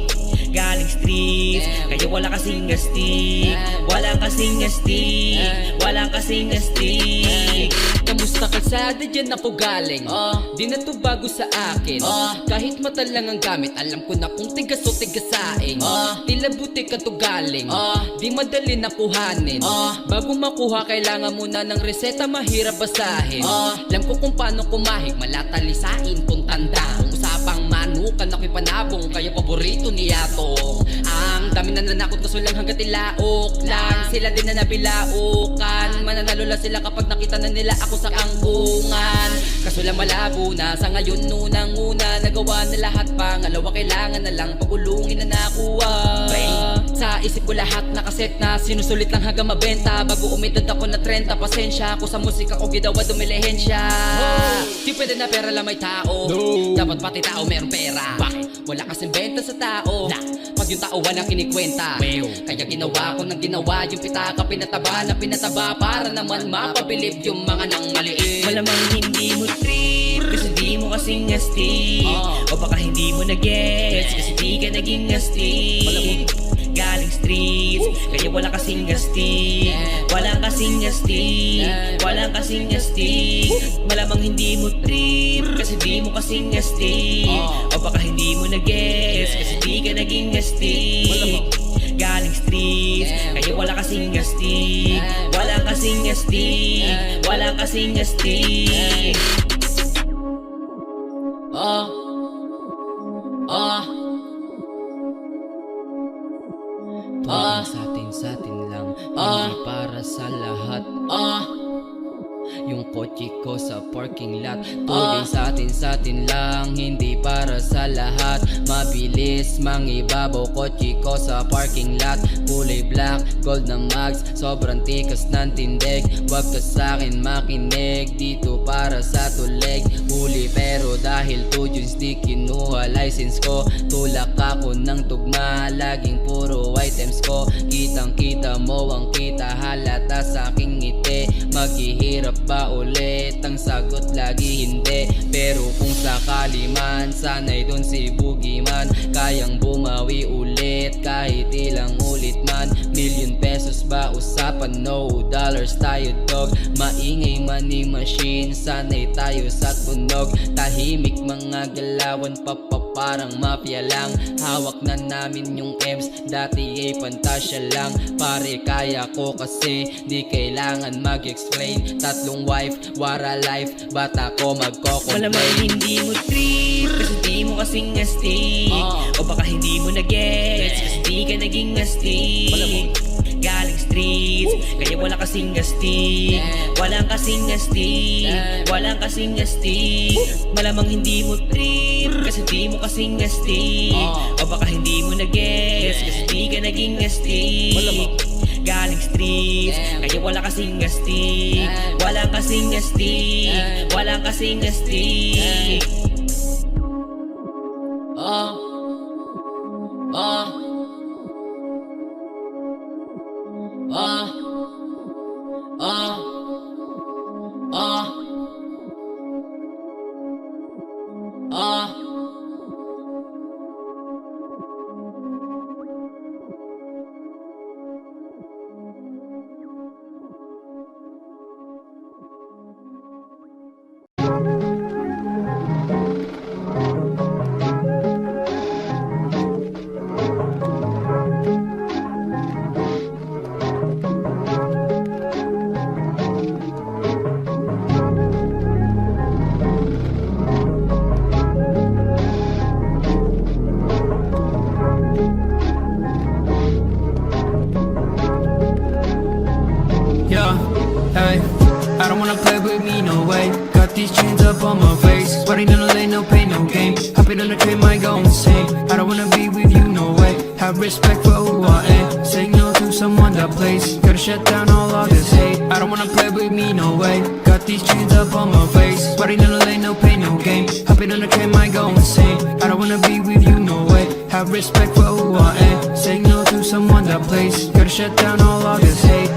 Galing streets, kaya wala kasing astig. Walang kasing astig, walang kasing astig. Kamusta kalsada dyan ako galing? Di na to bago sa akin. Kahit mata lang ang gamit, alam ko na kung tigas o tigasaing. Tila butik ka to galing, di madali na kuhanin. Bago makuha kailangan muna ng reseta, mahirap basahin. Alam ko kung paano kumahig, malatalisain kung tanda. Usapang manukan ako'y panabong, kaya paborito niya to. Ang dami na nanakot kaso lang hanggat ilaok lang. Sila din na nabilaukan, mananalo lang sila kapag nakita na nila ako sa angkungan. Kaso lang malabo na, sa ngayon unang-una nagawa na lahat, pangalawa kailangan na lang pagulungin na nakuha. Sa isip ko lahat nakaset na, sinusulit lang hanggang mabenta. Bago umidad ako na 30, pasensya ako sa musika ko gidawa dumilihensya. Di pwede na pera lang may tao, dapat pati tao meron pera. Bakit? Wala kasing benta sa tao, pag yung tao walang kinikwenta. Kaya ginawa ko ng ginawa, yung pitaka pinataba na pinataba, para naman mapabilib yung mga nang maliit. Malamang hindi mo trip kasi di mo kasing astig. O baka hindi mo na-gets kasi di ka naging astig. Galing streets, kaya wala kasing astig. Walang kasing astig, walang kasing astig. Malamang hindi mo trip kasi di mo kasing astig. O baka hindi mo na-gets kasi di ka naging astig. Galing streets, kaya wala kasing astig. Walang kasing astig, walang kasing astig. Sa atin lang, hindi para sa lahat. Yung kotse ko sa parking lot, tuloy sa atin lang, hindi para sa lahat. Mabilis mangibabaw, kotse ko sa parking lot. Kulay black, gold na mags, sobrang tikas ng tindig. Wag ka sa'kin makinig, dito para sa tulig. Huli pero dahil 2 Junes di kinuha license ko. Tulak ako ng tugma, laging puro items ko. Kitang kita mo ang kita, halata sa aking ngiti. Maghihirap ba ulit? Ang sagot lagi hindi. Pero kung sakali man, sana'y dun si Boogeyman. Kayang bumawi ulit kahit ilang ulit man. Million pesos ba usapan? No dollars tayo dog. Maingay money machine, sana'y tayo sa tunog. Tahimik mga galawan, parang mafia lang. Hawak na namin yung M's, dati ay pantasya lang. Pare kaya ko kasi di kailangan mag-explain. 3 wife, wara life, bata ko magko-complain. Malamang hindi mo trip kasi di mo kasing astig. O baka hindi mo na-gets kasi di ka naging astig. Galing streets, kaya wala kasing astig. Walang kasing astig, walang kasing astig. Malamang hindi mo trip kasi di mo kasing astig. O baka hindi mo na-gets kasi di ka naging astig. Galing streets, kaya wala kasing astig. Walang kasing astig, walang kasing astig. Hey, I don't wanna play with me, no way. Got these chains up on my face. Riding on the lane, no pain, no game. Hopping on the train, might go insane. I don't wanna be with you, no way. Have respect for who I am. Saying no to someone that plays. Gotta shut down all of this hate. I don't wanna play with me, no way. Got these chains up on my face. Riding on the lane, no pain, no game. Hopping on the train, might go insane. I don't wanna be with you, no way. Have respect for who I am. Saying no to someone that plays. Gotta shut down all of this hate.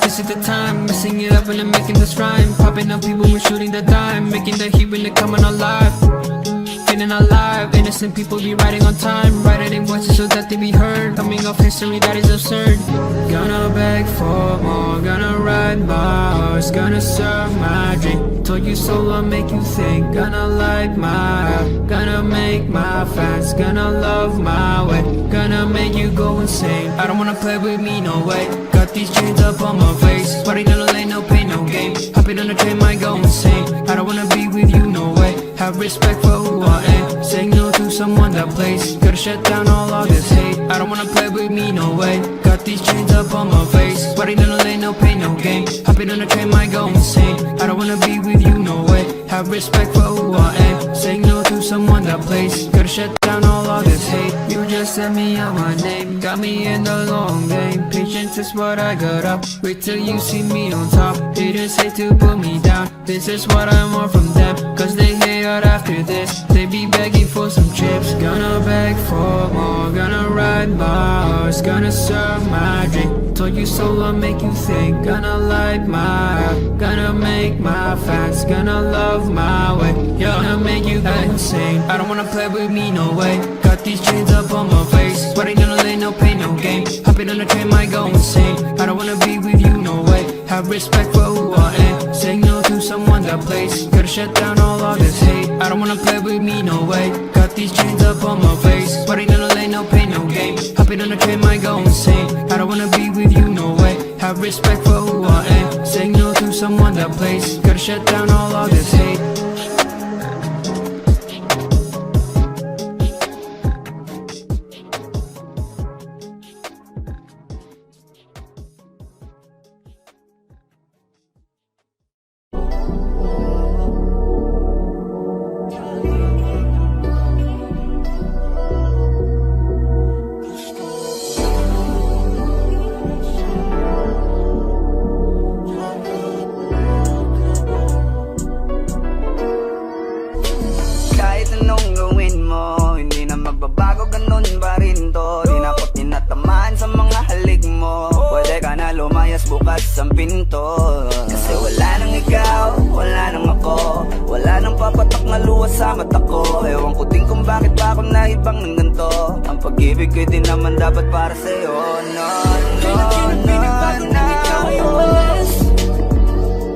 This is the time, messing it up and I'm making this rhyme. Popping up people, we're shooting the dime. Making the heat when they coming alive. Feeling alive, innocent people be riding on time. Writing voices so that they be heard. Coming off history that is absurd. Gonna beg for more, gonna ride my horse. Gonna serve my drink. Told you so, I'll make you think. Gonna light my up, gonna make my fans. Gonna love my way, gonna make you go insane. I don't wanna play with me, no way. Got these chains up on my face. Party on the lane, no pain, no game. Hopping on the train, might go insane. I don't wanna be with you, no way. Have respect for who I am. Saying no to someone that plays. Gotta shut down all of this hate. I don't wanna play with me, no way. Got these chains up on my face. Party on the lane, no pain, no game. Hopping on the train, might go insane. I don't wanna be with you, no way. Have respect for who I am. Saying no to someone that plays. Gotta shut down all of this hate. You just sent me out my name, got me in the long game. Patience is what I got up. Wait till you see me on top. Haters hate to put me down. This is what I want from them, cause they hate out after this. They be begging for some chips. Gonna beg for more, gonna ride my horse, gonna serve my drink. Told you so, I'll make you think. Gonna light my up, gonna make my fans, gonna love my way. Yeah, gonna make you go insane. I don't wanna play with me, no way. Got these chains up on my face, but ain't gonna lay no pain, no game. Hopping on the train, might go insane. I don't wanna be with you, no way. Have respect for who I am. Saying no to someone that plays. Gotta shut down all of this hate. I don't wanna play with me, no way. Got these chains up on my face, but ain't gonna lay no pain, no game. Hopping on the train, might go insane. I don't wanna be with you, no way. Have respect for who I am. Saying no to someone that plays. Gotta shut down all of this hate. Bukas ang pinto, kasi wala nang ikaw, wala nang ako. Wala nang papatak na luwas sa mata ko. Ewan ko din kung bakit ba ako naibang ng ganito. Ang pag-ibig ko'y din naman dapat para sa'yo. No, no, no, no, ikaw ay umalis.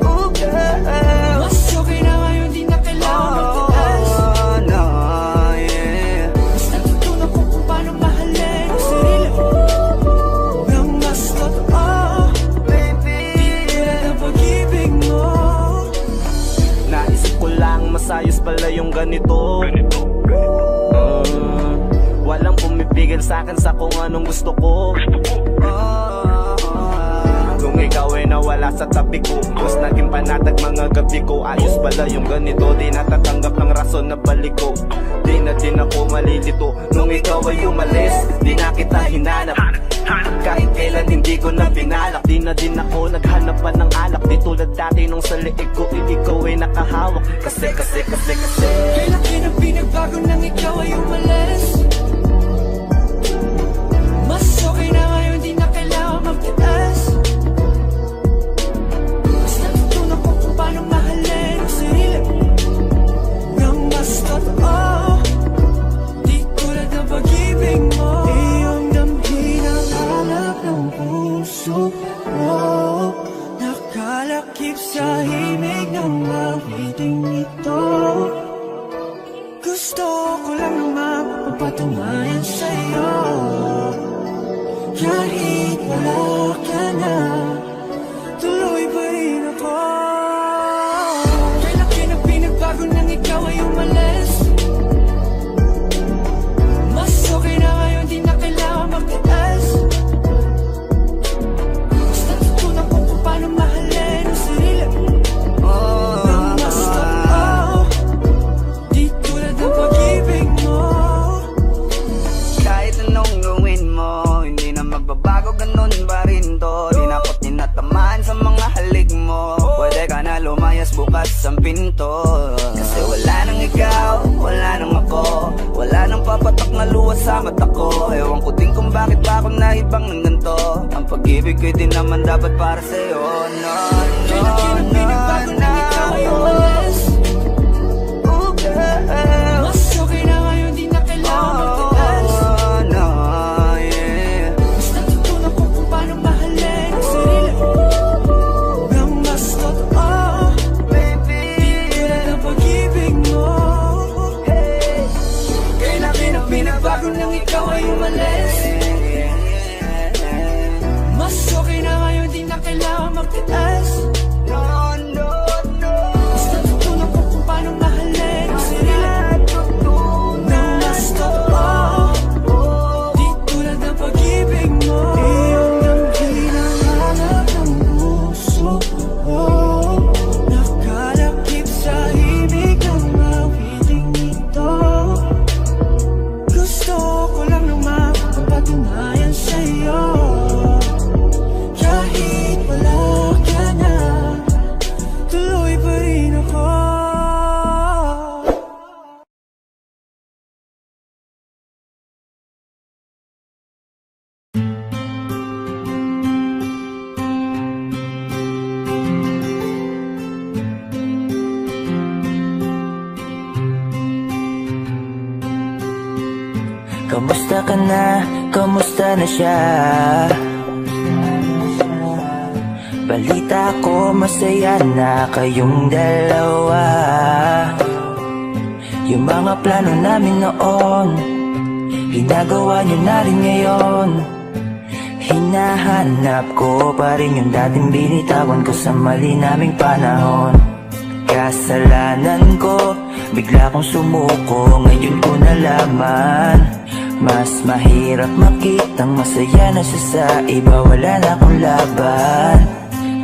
Oh girl, mas okay na ngayon, di na kailangan magtiis. Oh no, yeah. Mas natutunan ko kung paano mahalin ang sarili ko nang mas totoo. Masayos pala yung ganito. Walang pumipigil sa'kin sa kung anong gusto ko. Kung ikaw ay nawala sa tabi ko, mas naging panatag mga gabi ko. Ayos pala yung ganito, di natatanggap ng rason na balik ko. Di na din ako malilito nung ikaw ay umalis. Di na kita hinanap, kahit kailan hindi ko na pinalak. Di na din ako naghanap pa ng alak. Di tulad dati nung sa liig ko, ikaw ay nakahawak. Kasi kailan na pinagbago nang ikaw ay umalis. Mas okay na ngayon, di na kailangan magtiis. Mas natutunan ko kung paano mahalin ang sarili nang mas totoo. Di tulad ng pag-ibig mo. Iyong damhin ang hanap ng puso ko. Nakalakip sa himig ng mawiting ito. Gusto ko lang naman magpatunayan sa'yo. Kahit wala ka na, tuloy pa rin ako. Kailan na pinagbago nang ikaw ay umalis. Mas okay na ngayon, di na kailangan magtiis. Mas natutunan ko kung paano mahalin ang sarili nang mas totoo. Di tulad ng pag-ibig mo. Kahit anong gawin mo, hindi na magbabago, ganun pa rin to. Di na ako tinatamaan sa mga halik mo. Pwede ka na lumayas, bukas ang pinto. Kasi wala nang ikaw, wala nang ako. Wala nang papatak na luwas sa mata ko. Ewan ko din kung bakit ba ako naibang ng ganito. Ang pag-ibig ko'y din naman dapat para sa'yo. No, no, no, no, ikaw ay umalis. Oh girl, mas okay na ngayon, di na kailangan magtiis. Oh no, yeah. Mas natutunan ko kung paano mahalin ang sarili nang mas totoo. Di tulad ng pag-ibig mo. Kailan na pinagbago nang ikaw ay umalis. Mas okay na ngayon, di na kailangan magtiis. No, no, no. Mas natutunan ko kung paano mahalin ang sarili nang mas totoo. Di tulad ng pag-ibig mo. Iyong damhin ang hanap ng puso ko. Nakalakip sa himig ng mawiting ito. Kamusta ka na? Kamusta na siya? Balita ko masaya na kayong dalawa. Yung mga plano namin noon, ginagawa niyo na rin ngayon. Hinahanap ko pa rin yung dating binitawan ko sa mali naming panahon. Kasalanan ko, bigla kong sumuko, ngayon ko nalaman. Mas mahirap makitang masaya na siya sa iba, wala na akong laban.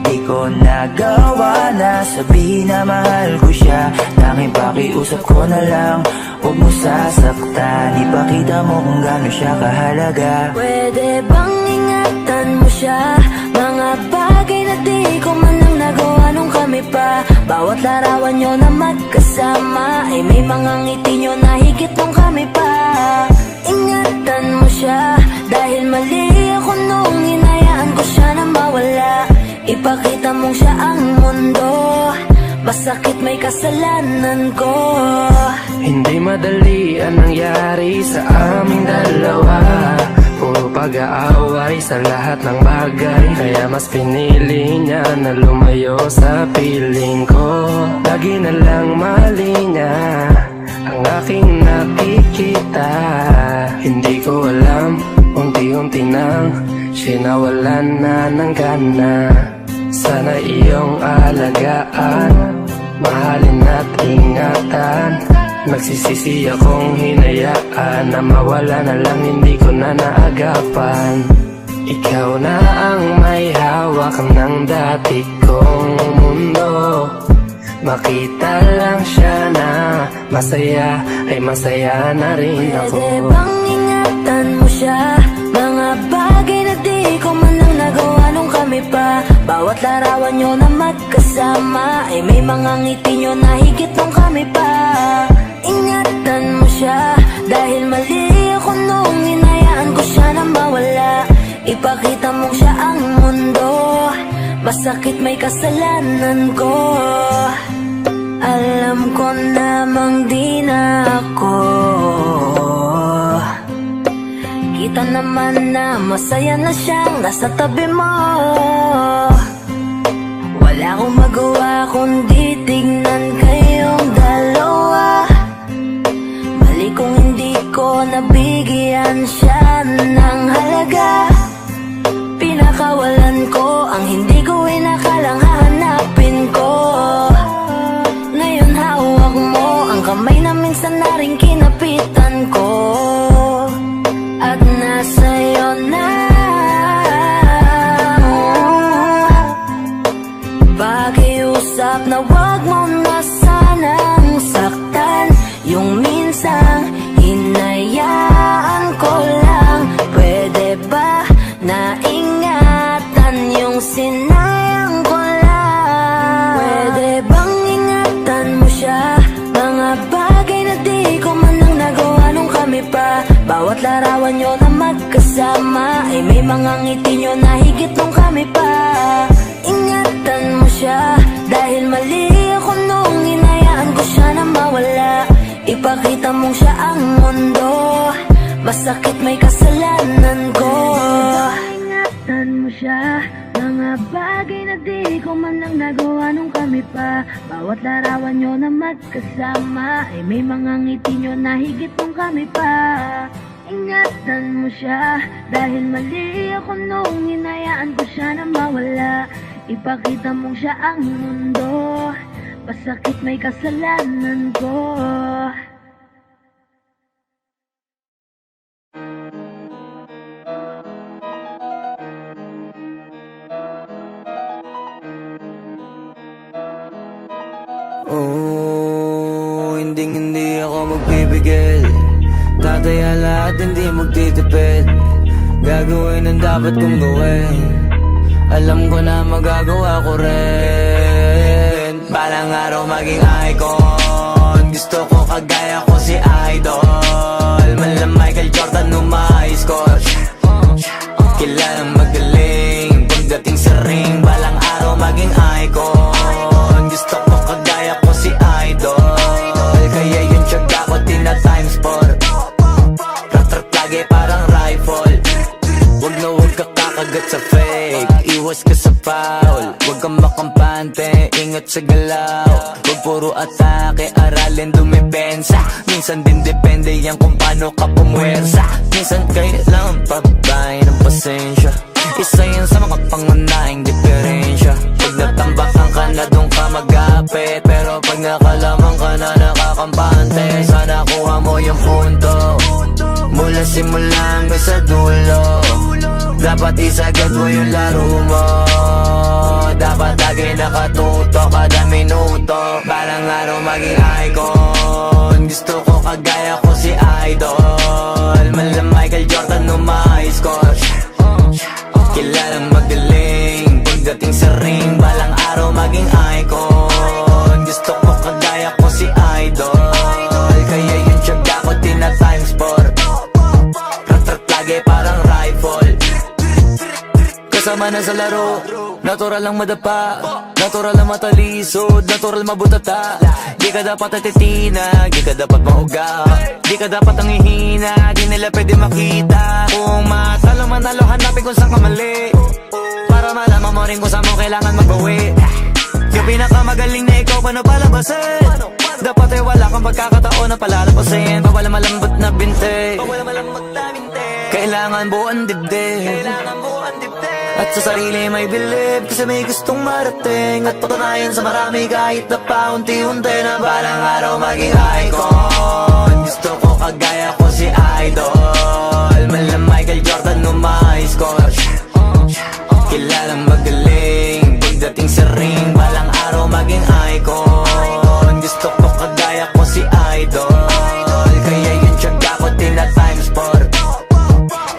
Di ko nagawa na sabihin na mahal ko siya. Tanging pakiusap ko na lang, huwag mo sasaktan. Ipakita mo kung gaano siya kahalaga. Pwede bang ingatan mo siya? Mga bagay na di ko man lang nagawa nung kami pa. Bawat larawan nyo na magkasama ay may mga ngiti nyo na higit nung kami pa. Ingatan mo siya dahil mali ako nung hinayaan ko siya na mawala. Ipakita mong siya ang mundo, masakit may kasalanan ko. Hindi madali ang nangyari sa aming dalawa. Puro pag-aaway sa lahat ng bagay, kaya mas pinili niya na lumayo sa piling ko. Lagi na lang mali niya ang aking nakikita. Hindi ko alam, unti-unti nang sinawalan na ng gana. Sana iyong alagaan, mahalin at ingatan. Nagsisisi akong hinayaan na mawala na lang, hindi ko na naagapan. Ikaw na ang may hawak ng dati kong mundo. Makita lang siya na masaya, ay masaya na rin ako. Pwede bang ingatan mo siya? Mga bagay na di ko man lang nagawa nung kami pa. Bawat larawan nyo na magkasama ay may mga ngiti nyo na higit nung kami pa. Ingatan mo siya dahil mali ako nung hinayaan ko siya na mawala. Ipakita mong siya ang mundo, masakit may kasalanan ko. Alam ko namang di na ako. Kita naman na masaya na siyang nasa tabi mo. Wala akong magawa kundi tignan kayong dalawa. Mali kung hindi ko nabigyan siya ng halaga. Pinakawalan ko ang hindi ko inakalang hahanapin ko. Ngayon hawak mo ang kamay na minsan na rin kinapitan ko. At nasa'yo na. Pakiusap na wag mo na sanang saktan. Yung minsang hinayaan ko lang. Pwede ba na ingatan yung sinayang ko lang? Pwede bang ingatan mo siya? Mga bagay na di ko man lang nagawa nung kami pa. Bawat larawan nyo na magkasama ay may mga ngiti nyo na higit nung kami pa. Ingatan mo siya dahil mali ako nung hinayaan ko siya na mawala. Ipakita mong siya ang mundo, masakit may kasalanan ko. Ingatan mo siya, mga bagay na di ko man lang nagawa nung kami pa. Bawat larawan nyo na magkasama ay may mga ngiti nyo na higit nung kami pa. Ingatan mo siya dahil mali ako nung hinayaan ko siya na mawala. Ipakita mong siya ang mundo, masakit may kasalanan ko. Oh, hindi ako magpipigil. Tataya lahat, hindi magtitipid. Gagawin ang dapat kong gawin. Alam ko na magagawa ko rin. Balang araw maging icon. Gusto ko kagaya ko si Idol. Mala Michael Jordan score. Kilalang magaling pagdating sa ring. Balang araw maging icon. Gusto ko kagaya ko si Idol. Kaya yung tiyaga ko tina times 4. iwas ka sa foul. Huwag kang makampante, ingat sa galaw. Huwag puro atake, aralin dumipensa. Minsan din depende yan kung paano ka pumwersa. Minsan kailangan pabay ng pasensya. Isa yan sa mga pangunahing diferensya. Pag natambakan ka na doon ka mag-apit, pero pag nakalaman ka na nakakampante, sana kuha mo yung punto mula simula hanggang sa dulo. Dapat isagad mo yung laro mo. Dapat lagi nakatuto kada minuto. Balang araw maging icon. Gusto ko kagaya ko si Idol. Mala Michael Jordan no ma-high score. Kilalang magaling pagdating sa ring. Balang araw maging icon. Gusto ko kagaya ko si Idol. Kaya yung tiyaga ko tina-times 4. Rat-rat lagi parang rifle. Kasama na sa laro, natural lang madapa, natural lang matalisod, natural mabutata. Di ka dapat atitina, di ka dapat mauga, di ka dapat ang ihina, di nila pwede makita. Kung matalo manalo, hanapin kung saan ka mali, para malaman mo rin kung saan mo kailangan magbawi. Yung pinakamagaling na ikaw, paano palabasin? Dapat ay wala kang pagkakataon na palalabasin. Bawal malambot na binte, kailangan buuan dibdib. At sa sarili may believe, kasi may gustong marating. At patunayan sa marami kahit na paunti-unti, na balang araw maging icon. Gusto ko kagaya ko si Idol. Mala Michael Jordan no ma-high score. Kilalang magaling pagdating sa ring. Balang araw maging icon. Gusto ko kagaya ko si Idol. Kaya yung tiyaga ko tina-times 4.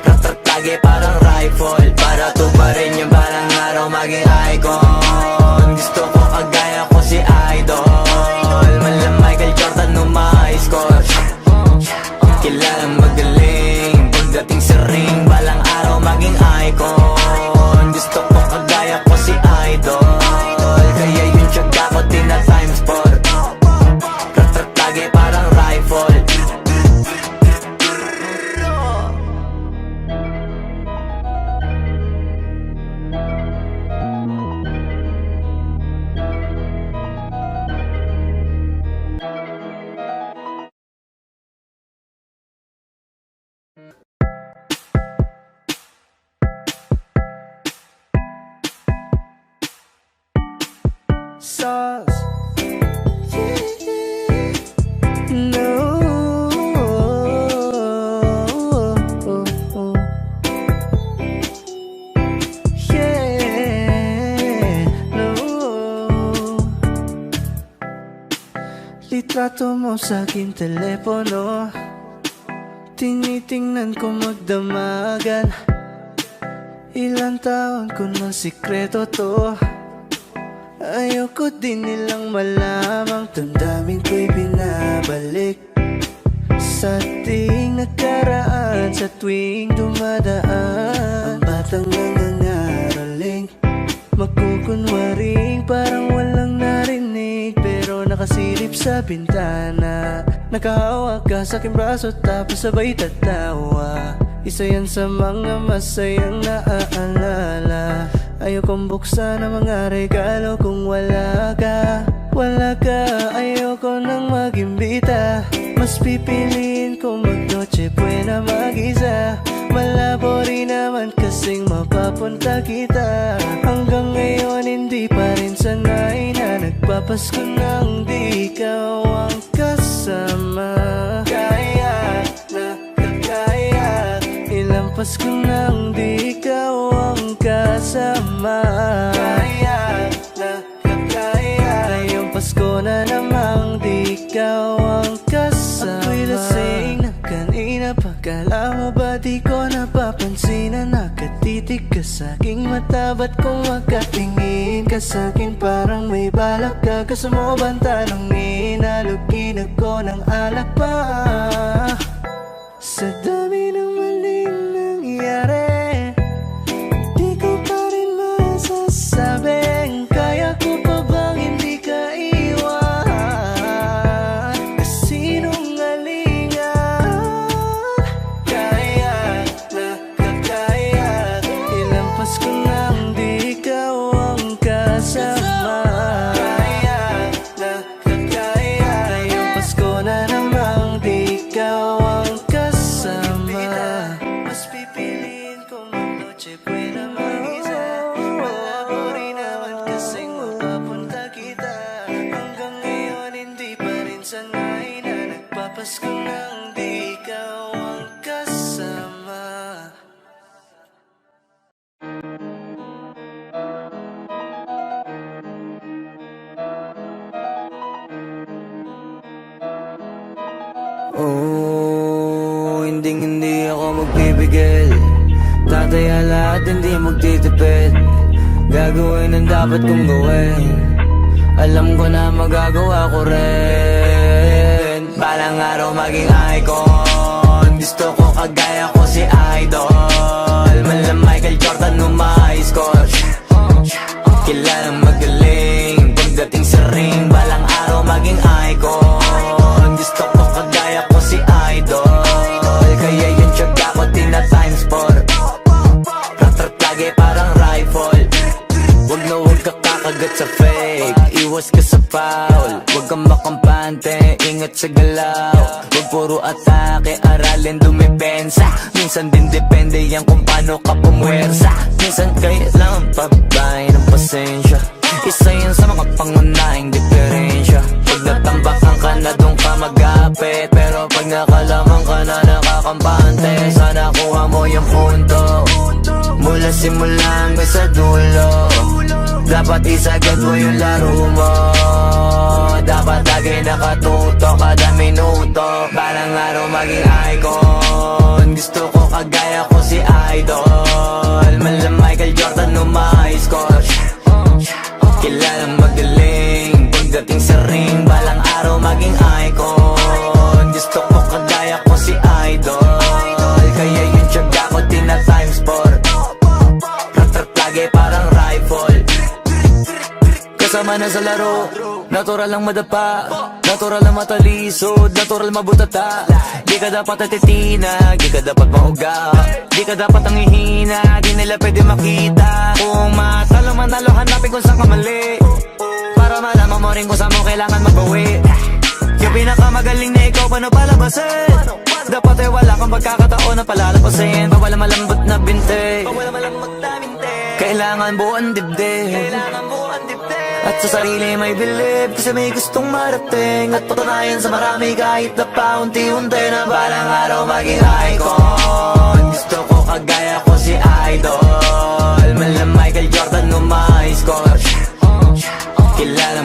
Rat-rat lagi parang rifle, para tuparin yung balang araw maging icon. Gusto ko kagaya ko si Idol. Mala Michael Jordan no ma-high score. Kilalang magaling pagdating sa ring. Balang araw maging icon. Gusto ko kagaya ko si Idol. Kaya yung tiyaga ko tina-times 4. Rat-rat lagi parang rifle. Sauce. No. Yeah. No. Litrato mo sa aking telepono, tinitingnan ko magdamagan. Ilang taon ko ng sikreto to. Ayoko din nilang malamang damdamin ko'y binabalik sa ating nakaraan. Sa tuwing dumadaan, ang batang nangangaraling, magkukunwaring parang walang narinig, pero nakasilip sa bintana. Nakahawak ka sa aking braso tapos sabay tatawa. Isa yan sa mga masayang naaalala. Ayokong buksan ang mga regalo kung wala ka. Wala ka, ayoko nang mag-imbita. Mas pipiliin kong mag-noche buena mag-isa. Malabo rin naman kasing mapapunta kita. Hanggang ngayon hindi pa rin sanay na nagpapasko nang di ikaw ang kasama. Kaya na kakaya, ilang Pasko nang di ikaw ang kasama. Kaya na kakaya, ngayong Pasko na namang di ikaw ang kasama. Ako'y lasing na kanina pa, kala mo ba di ko napapansin na nakatitig ka sa aking mata? Ba't kung makatingin ka sa akin parang may balak ka? Kasama mo bang tanongin? Nalugin ako ng alak pa. Sa dami ng maling nangyari, di ko pa rin masasabing kaya ko pa bang hindi ka iwan? Kasinungalingan, kaya na kakaya, ilang Pasko nang di ka Tataya lahat, hindi magtitipid. Gagawin ang dapat kong gawin. Alam ko na magagawa ko rin. Balang araw maging icon. Gusto ko kagaya ko si Idol. Mala Michael Jordan nung ma-high score. Kilalang magaling pagdating sa ring. Balang araw maging icon. Gusto ko kagaya ko si Idol. Kaya yung tiyaga ko tina times 4. Rat-rat lagi parang rifle. Wag na wag ka kakagat sa fake. Iwas ka sa foul. Wag kang makampante, ingat sa galaw. Wag puro atake, aralin dumipensa. Minsan din depende yan kung paano ka pumwersa. Minsan kailangan pabay ng pasensya. Isa yan sa mga pangunahing diferensya. Pag natambakan ka na doon ka mag-apit. Pero pag nakalaman ka na nakakampante, sana kuha mo yung punto. Mula simula hanggang sa dulo. Dapat isagad mo yung laro mo. Dapat lagi nakatuto kada minuto. Balang araw maging icon. Gusto ko kagaya ko si Idol. Mala Michael Jordan nung ma-high score. Kilalang magaling pagdating sa ring. Balang araw maging icon. Gusto ko kagaya ko si Idol. Kaya yung tiyaga ko tina times 4. Rat-rat lagi parang rifle. Kasama na sa laro, natural lang madapa, natural lang matalisod, natural mabutata. Di ka dapat natitina, di ka dapat mauga, di ka dapat ang ihina, di nila pwede makita. Kung matalo manalo, hanapin kung saan ka mali, para malaman mo rin kung saan mo kailangan magbawi. Yung pinakamagaling na ikaw, paano palabasin? Dapat ay wala kang pagkakataon na palalapasin. Pawala malambot na binte, kailangan buuan dibdib. At sa sarili may believe, kasi may gustong marating. At patunayan sa marami kahit na paunti-unti na balang araw maging icon. Gusto ko kagaya ko si Idol. Mala Michael Jordan nung ma-high score. Kilala